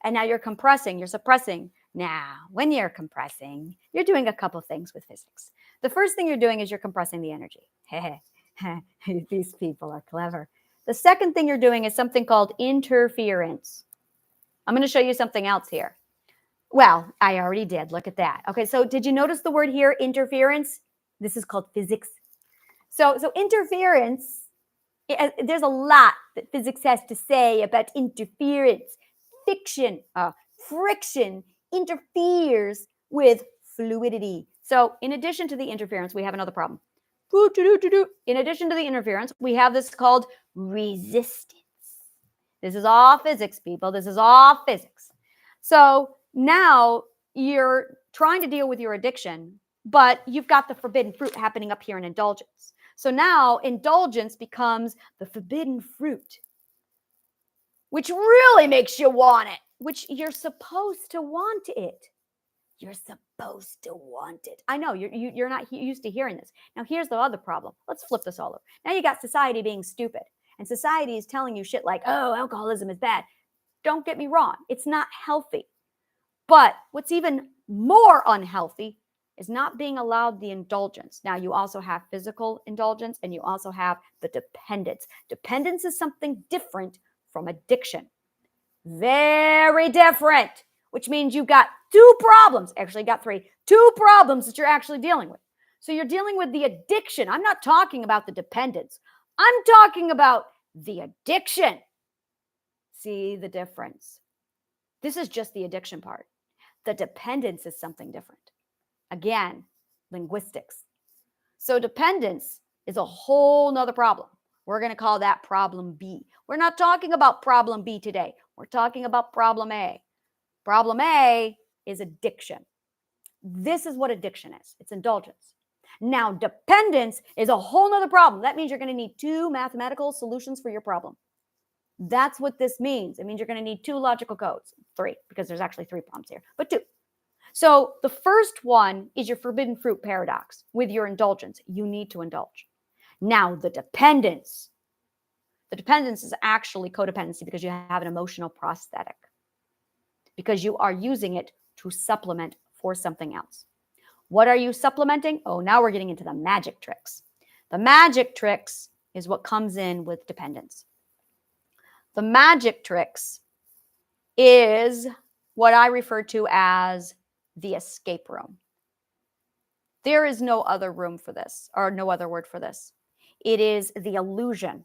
And now you're compressing, you're suppressing. Now, when you're compressing, you're doing a couple things with physics. The first thing you're doing is you're compressing the energy. These people are clever. The second thing you're doing is something called interference. I'm going to show you something else here. Well, I already did. Look at that. Okay, so did you notice the word here, interference? This is called physics. So interference, there's a lot that physics has to say about interference. Friction interferes with fluidity. So in addition to the interference, we have another problem. In addition to the interference, we have this called resistance. This is all physics, people. This is all physics. So now you're trying to deal with your addiction, but you've got the forbidden fruit happening up here in indulgence. So now indulgence becomes the forbidden fruit, which really makes you want it, which you're supposed to want it. You're supposed to want it. I know you're not used to hearing this. Now, here's the other problem. Let's flip this all over. Now you got society being stupid, and society is telling you shit like, oh, alcoholism is bad. Don't get me wrong. It's not healthy. But what's even more unhealthy is not being allowed the indulgence. Now, you also have physical indulgence and you also have the dependence. Dependence is something different from addiction. Very different, which means you've got two problems. Actually, got three. Two problems that you're actually dealing with. So you're dealing with the addiction. I'm not talking about the dependence. I'm talking about the addiction. See the difference? This is just the addiction part. The dependence is something different. Again, linguistics. So dependence is a whole nother problem. We're going to call that problem B. We're not talking about problem B today. We're talking about problem A. Problem A is addiction. This is what addiction is. It's indulgence. Now, dependence is a whole nother problem. That means you're going to need two mathematical solutions for your problem. That's what this means. It means you're going to need two logical codes. Three, because there's actually three problems here, but two. So the first one is your forbidden fruit paradox. With your indulgence, you need to indulge. Now, the dependence is actually codependency because you have an emotional prosthetic, because you are using it to supplement for something else. What are you supplementing? Oh, now we're getting into the magic tricks. The magic tricks is what comes in with dependence. The magic tricks is what I refer to as the escape room. There is no other room for this, or no other word for this. It is the illusion.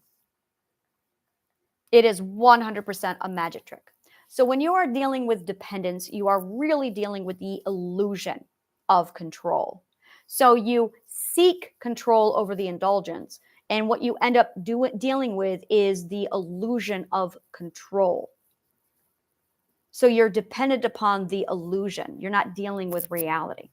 It is 100% a magic trick. So when you are dealing with dependence, you are really dealing with the illusion of control. So you seek control over the indulgence, and what you end up dealing with is the illusion of control. So you're dependent upon the illusion. You're not dealing with reality.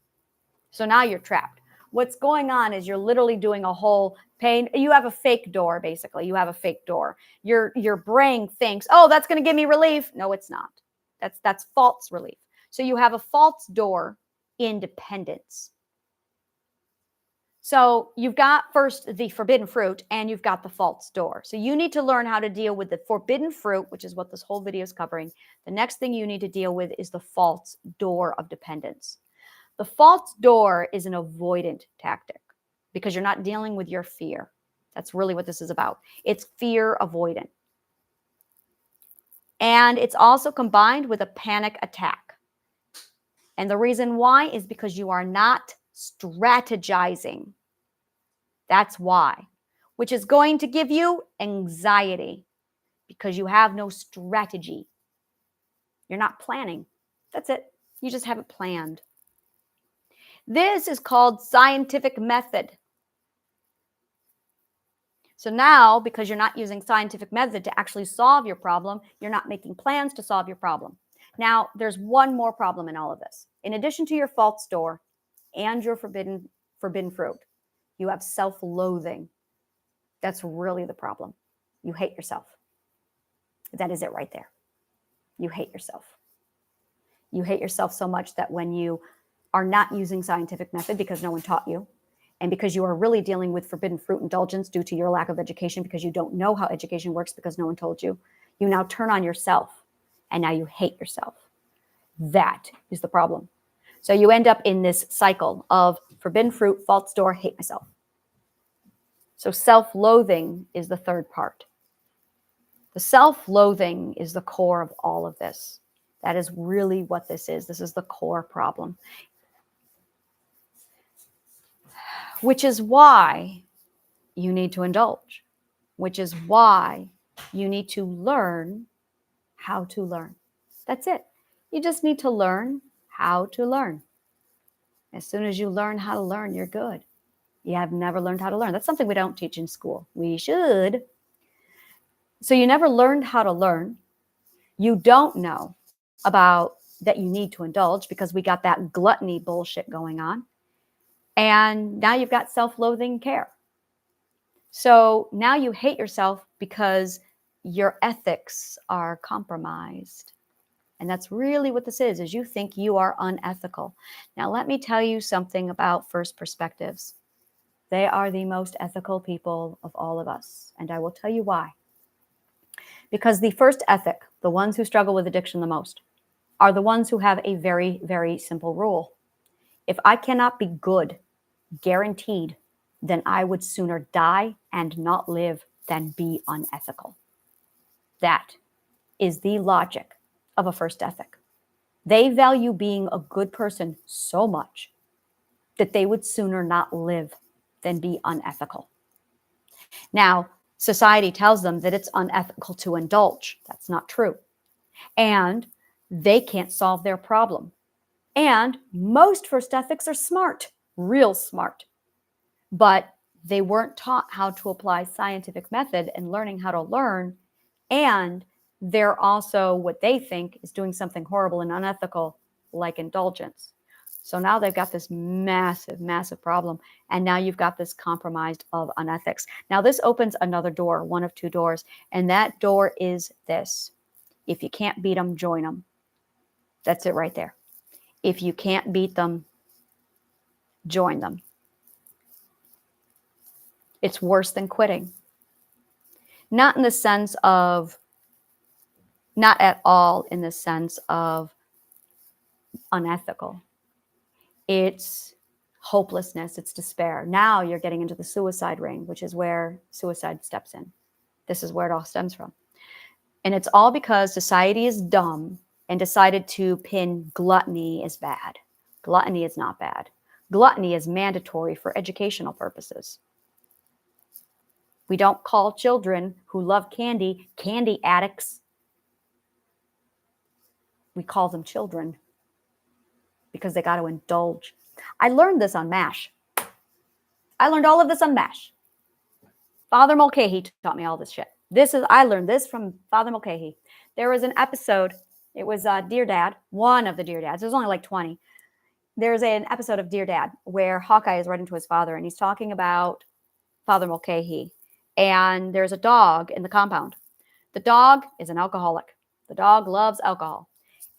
So now you're trapped. What's going on is you're literally doing a whole pain. You have a fake door, basically. You have a fake door. Your brain thinks, oh, that's going to give me relief. No, it's not. That's false relief. So you have a false door in dependence. So you've got first the forbidden fruit and you've got the false door. So you need to learn how to deal with the forbidden fruit, which is what this whole video is covering. The next thing you need to deal with is the false door of dependence. The false door is an avoidant tactic because you're not dealing with your fear. That's really what this is about. It's fear avoidant. And it's also combined with a panic attack. And the reason why is because you are not strategizing. That's why, which is going to give you anxiety because you have no strategy. You're not planning. That's it. You just haven't planned. This is called scientific method. So now, because you're not using scientific method to actually solve your problem, you're not making plans to solve your problem. Now, there's one more problem in all of this. In addition to your false door and your forbidden fruit, you have self-loathing. That's really the problem. You hate yourself. That is it right there. You hate yourself. You hate yourself so much that when you are not using scientific method because no one taught you, and because you are really dealing with forbidden fruit indulgence due to your lack of education because you don't know how education works because no one told you, you now turn on yourself and now you hate yourself. That is the problem. So you end up in this cycle of forbidden fruit, false door, hate myself. So self-loathing is the third part. The self-loathing is the core of all of this. That is really what this is. This is the core problem. Which is why you need to indulge. Which is why you need to learn how to learn. That's it. You just need to learn how to learn. As soon as you learn how to learn, you're good. You have never learned how to learn. That's something we don't teach in school. We should. So you never learned how to learn. You don't know about that you need to indulge because we got that gluttony bullshit going on. And now you've got self-loathing care. So now you hate yourself because your ethics are compromised. And that's really what this is you think you are unethical. Now, let me tell you something about first perspectives. They are the most ethical people of all of us. And I will tell you why. Because the first ethic, the ones who struggle with addiction the most, are the ones who have a very, very simple rule. If I cannot be good, guaranteed, then I would sooner die and not live than be unethical. That is the logic of a first ethic. They value being a good person so much that they would sooner not live than be unethical. Now, society tells them that it's unethical to indulge. That's not true. And they can't solve their problem. And most first ethics are smart, real smart. But they weren't taught how to apply scientific method and learning how to learn. And they're also what they think is doing something horrible and unethical, like indulgence. So now they've got this massive, massive problem. And now you've got this compromise of unethics. Now this opens another door, one of two doors. And that door is this. If you can't beat them, join them. That's it right there. If you can't beat them, join them. It's worse than quitting. Not in the sense of, not at all in the sense of unethical. It's hopelessness, it's despair. Now you're getting into the suicide ring, which is where suicide steps in. This is where it all stems from. And it's all because society is dumb and decided to pin gluttony as bad. Gluttony is not bad. Gluttony is mandatory for educational purposes. We don't call children who love candy, candy addicts. We call them children because they got to indulge. I learned this on MASH. I learned all of this on MASH. Father Mulcahy taught me all this shit. I learned this from Father Mulcahy. There was an episode, it was Dear Dad, one of the Dear Dads. There's only like 20. There's an episode of Dear Dad where Hawkeye is writing to his father and he's talking about Father Mulcahy. And there's a dog in the compound. The dog is an alcoholic. The dog loves alcohol.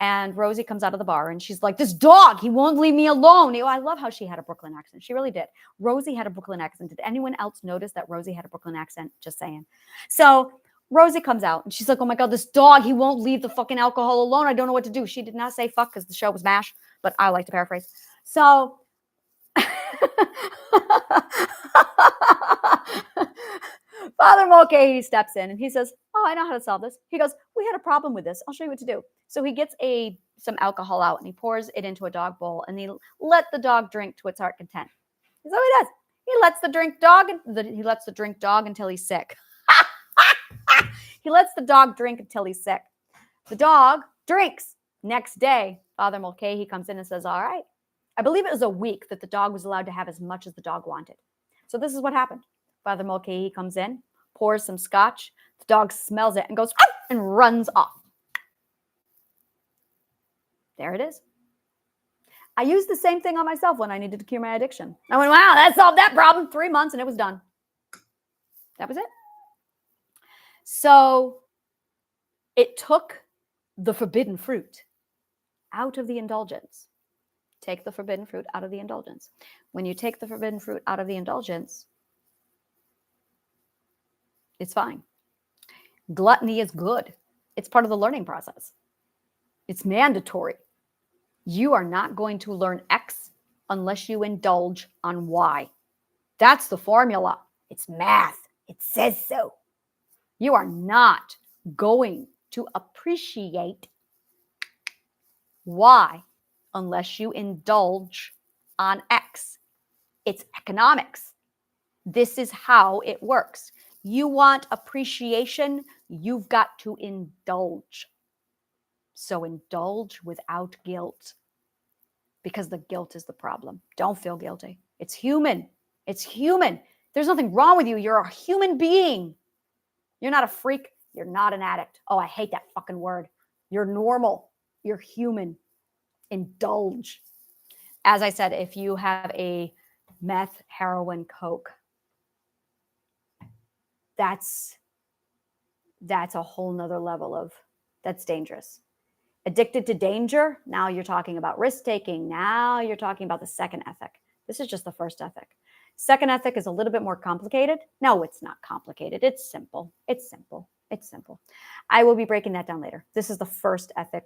And Rosie comes out of the bar and she's like, this dog, he won't leave me alone. I love how she had a Brooklyn accent. She really did. Rosie had a Brooklyn accent. Did anyone else notice that Rosie had a Brooklyn accent? Just saying. So Rosie comes out and she's like, oh my God, this dog, he won't leave the fucking alcohol alone. I don't know what to do. She did not say fuck because the show was MASH, but I like to paraphrase. So Father Mulcahy steps in and he says, oh, I know how to solve this. He goes, we had a problem with this. I'll show you what to do. So he gets some alcohol out and he pours it into a dog bowl and he let the dog drink to its heart content. That's what he does. He lets the drink dog until he's sick. He lets the dog drink until he's sick. The dog drinks. Next day, Father Mulcahy comes in and says, all right. I believe it was a week that the dog was allowed to have as much as the dog wanted. So this is what happened. Father Mulcahy comes in, pours some scotch. The dog smells it and goes and runs off. There it is. I used the same thing on myself when I needed to cure my addiction. I went, wow, that solved that problem. 3 months and it was done. That was it. So it took the forbidden fruit out of the indulgence. Take the forbidden fruit out of the indulgence. When you take the forbidden fruit out of the indulgence, it's fine. Gluttony is good. It's part of the learning process. It's mandatory. You are not going to learn X unless you indulge on Y. That's the formula. It's math. It says so. You are not going to appreciate Y unless you indulge on X. It's economics. This is how it works. You want appreciation, you've got to indulge. So indulge without guilt, because the guilt is the problem. Don't feel guilty. It's human. It's human. There's nothing wrong with you. You're a human being. You're not a freak. You're not an addict. Oh, I hate that fucking word. You're normal. You're human. Indulge. As I said, if you have a meth, heroin, coke, that's a whole nother level of, that's dangerous. Addicted to danger, now you're talking about risk taking. Now you're talking about the second ethic. This is just the first ethic. Second ethic is a little bit more complicated. No, it's not complicated. It's simple. It's simple. It's simple. I will be breaking that down later. This is the first ethic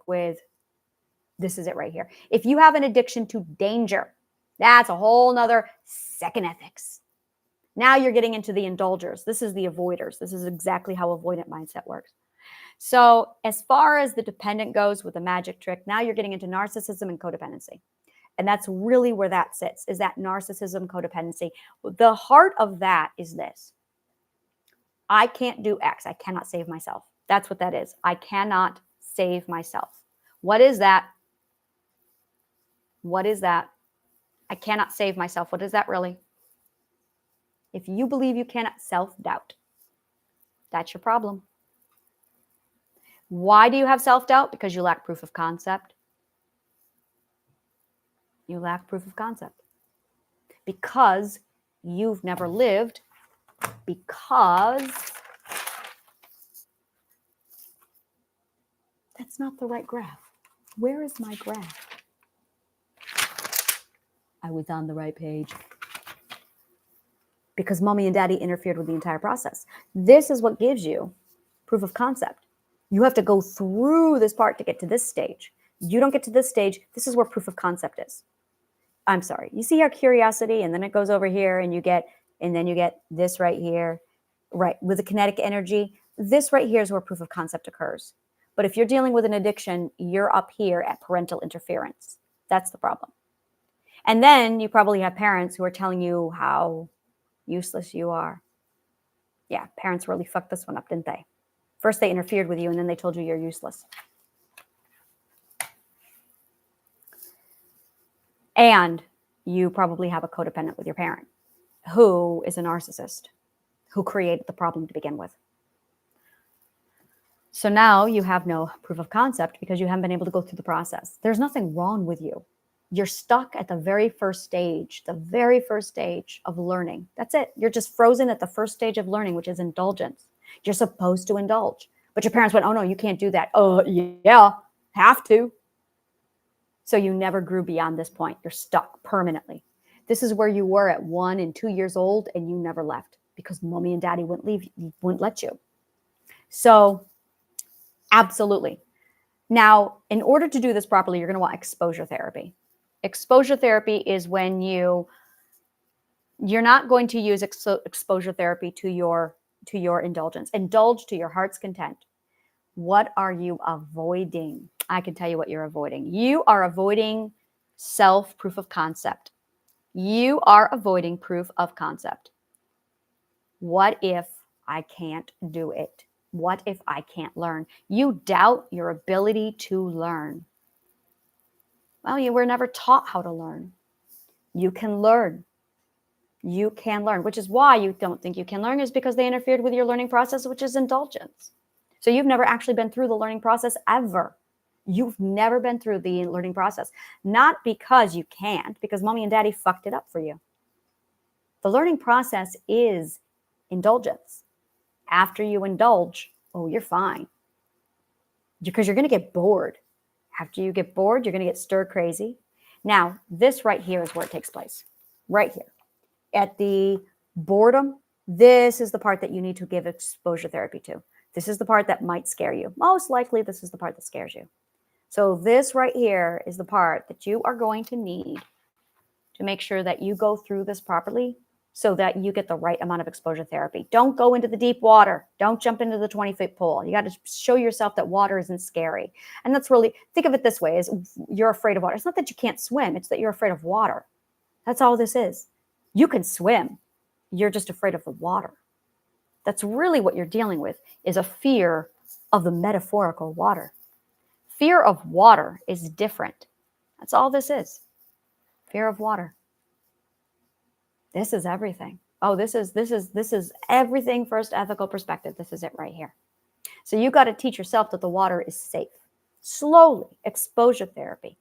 this is it right here. If you have an addiction to danger, That's a whole nother second ethics. Now you're getting into the indulgers. This is the avoiders. This is exactly how avoidant mindset works. So as far as the dependent goes with the magic trick, now you're getting into narcissism and codependency. And that's really where that sits, is that narcissism, codependency. The heart of that is this. I can't do X. I cannot save myself. That's what that is. I cannot save myself. What is that? What is that? I cannot save myself. What is that really? If you believe you cannot, self-doubt. That's your problem. Why do you have self-doubt? Because you lack proof of concept. You lack proof of concept. Because you've never lived. Because that's not the right graph. Where is my graph? I was on the right page. Because mommy and daddy interfered with the entire process. This is what gives you proof of concept. You have to go through this part to get to this stage. You don't get to this stage. This is where proof of concept is. I'm sorry. You see our curiosity, and then it goes over here, and then you get this right here, right? With the kinetic energy, this right here is where proof of concept occurs. But if you're dealing with an addiction, you're up here at parental interference. That's the problem. And then you probably have parents who are telling you how useless you are. Yeah, parents really fucked this one up, didn't they? First they interfered with you, and then they told you you're useless. And you probably have a codependent with your parent who is a narcissist, who created the problem to begin with. So now you have no proof of concept because you haven't been able to go through the process. There's nothing wrong with you. You're stuck at the very first stage of learning. That's it. You're just frozen at the first stage of learning, which is indulgence. You're supposed to indulge. But your parents went, oh, no, you can't do that. Oh, yeah, have to. So you never grew beyond this point. You're stuck permanently. This is where you were at 1 and 2 years old, and you never left because mommy and daddy wouldn't let you. So absolutely. Now, in order to do this properly, you're going to want exposure therapy. Exposure therapy is when you're not going to use exposure therapy to your indulgence. Indulge to your heart's content. What are you avoiding? I can tell you what you're avoiding. You are avoiding proof of concept. You are avoiding proof of concept. What if I can't do it? What if I can't learn? You doubt your ability to learn. Well, you were never taught how to learn. You can learn. You can learn, which is why you don't think you can learn, is because they interfered with your learning process, which is indulgence. So you've never actually been through the learning process ever. You've never been through the learning process. Not because you can't, because mommy and daddy fucked it up for you. The learning process is indulgence. After you indulge, oh, you're fine. Because you're going to get bored. After you get bored, you're going to get stir crazy. Now, this right here is where it takes place. Right here. At the boredom, this is the part that you need to give exposure therapy to. This is the part that might scare you. Most likely, this is the part that scares you. So this right here is the part that you are going to need to make sure that you go through this properly so that you get the right amount of exposure therapy. Don't go into the deep water. Don't jump into the 20-foot pool. You got to show yourself that water isn't scary. And that's really, think of it this way, is you're afraid of water. It's not that you can't swim. It's that you're afraid of water. That's all this is. You can swim. You're just afraid of the water. That's really what you're dealing with, is a fear of the metaphorical water. Fear of water is different. That's all this is. Fear of water. This is everything. Oh, this is everything first ethical perspective. This is it right here. So you got to teach yourself that the water is safe. Slowly, exposure therapy.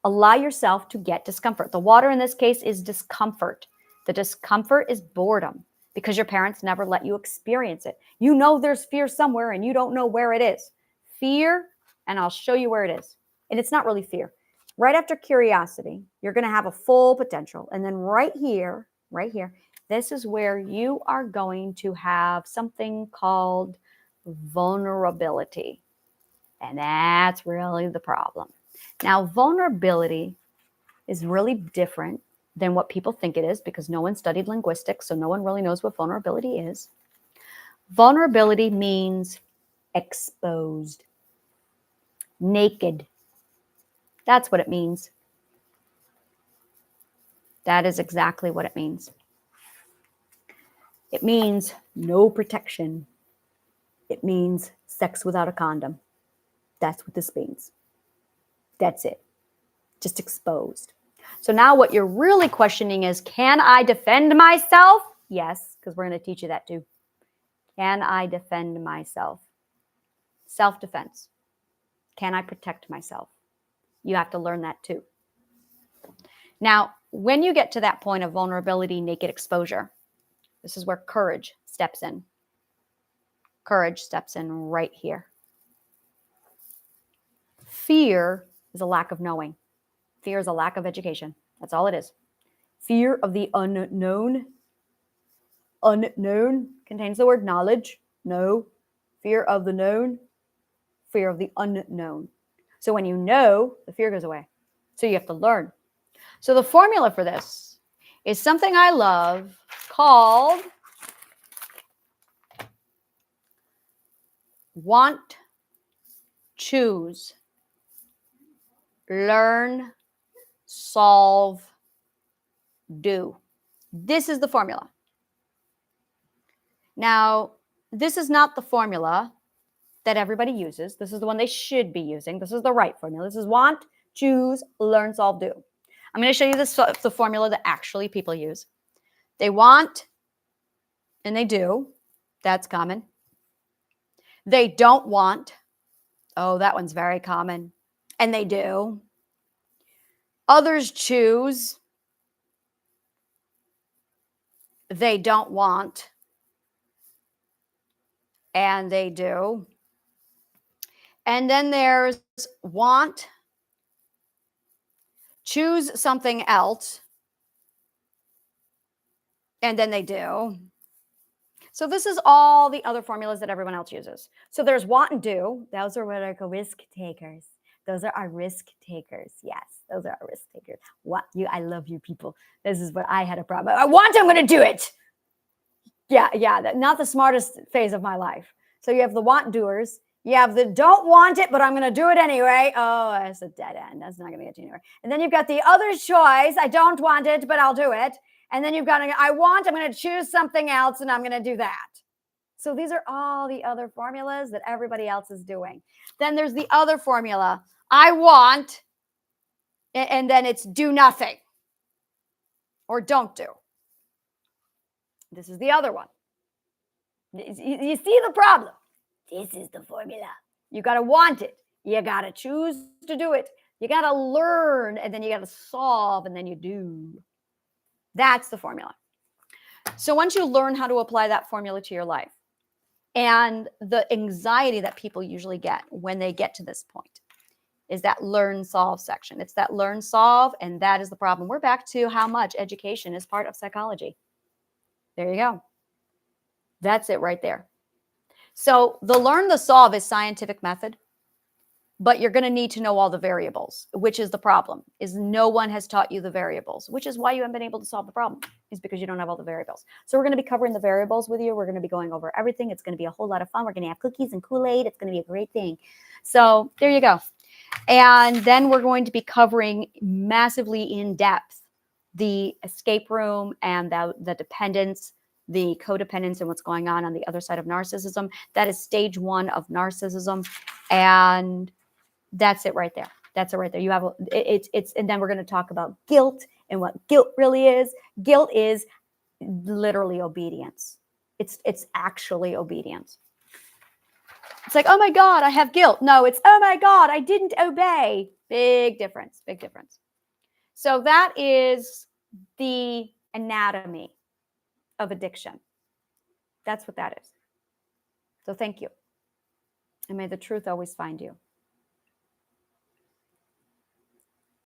Allow yourself to get discomfort. The water in this case is discomfort. The discomfort is boredom because your parents never let you experience it. You know there's fear somewhere and you don't know where it is. Fear, and I'll show you where it is. And it's not really fear. Right after curiosity, you're going to have a full potential. And then right here, this is where you are going to have something called vulnerability. And that's really the problem. Now, vulnerability is really different than what people think it is, because no one studied linguistics, so no one really knows what vulnerability is. Vulnerability means exposed, naked. That's what it means. That is exactly what it means. It means no protection. It means sex without a condom. That's what this means. That's it. Just exposed. So now what you're really questioning is, can I defend myself? Yes, because we're going to teach you that too. Can I defend myself? Self-defense. Can I protect myself? You have to learn that too. Now, when you get to that point of vulnerability, naked exposure, this is where courage steps in. Courage steps in right here. Fear is a lack of knowing. Fear is a lack of education. That's all it is. Fear of the unknown. Unknown contains the word knowledge. No. Fear of the known. Fear of the unknown. So when you know, the fear goes away. So you have to learn. So the formula for this is something I love called want, choose, learn, solve, do. This is the formula. Now, this is not the formula that everybody uses. This is the one they should be using. This is the right formula. This is want, choose, learn, solve, do. I'm going to show you the formula that actually people use. They want and they do. That's common. They don't want. Oh, that one's very common. And they do. Others choose. They don't want. And they do. And then there's want, choose something else, and then they do. So this is all the other formulas that everyone else uses. So there's want and do. Those are what I call risk takers. Those are our risk takers. Yes, those are our risk takers. I love you people. This is what I had a problem. I want, I'm going to do it. Yeah, not the smartest phase of my life. So you have the want doers. You have the don't want it, but I'm going to do it anyway. Oh, that's a dead end. That's not going to get you anywhere. And then you've got the other choice. I don't want it, but I'll do it. And then you've got, I'm going to choose something else and I'm going to do that. So these are all the other formulas that everybody else is doing. Then there's the other formula. I want, and then it's do nothing or don't do. This is the other one. You see the problem? This is the formula. You got to want it. You got to choose to do it. You got to learn, and then you got to solve, and then you do. That's the formula. So once you learn how to apply that formula to your life, and the anxiety that people usually get when they get to this point is that learn, solve section. It's that learn, solve, and that is the problem. We're back to how much education is part of psychology. There you go. That's it right there. So the learn, the solve is scientific method, but you're going to need to know all the variables, which is the problem, is no one has taught you the variables, which is why you haven't been able to solve the problem, is because you don't have all the variables. So we're going to be covering the variables with you. We're going to be going over everything. It's going to be a whole lot of fun. We're going to have cookies and Kool-Aid. It's going to be a great thing. So there you go. And then we're going to be covering massively in depth the escape room and the dependence, the codependence, and what's going on the other side of narcissism. That is stage 1 of narcissism. And that's it right there. That's it right there. You have and then we're going to talk about guilt and what guilt really is. Guilt is literally obedience. It's actually obedience. It's like, oh my God, I have guilt. No, it's, oh my God, I didn't obey. Big difference, big difference. So that is the anatomy of addiction. That's what that is. So thank you. And may the truth always find you.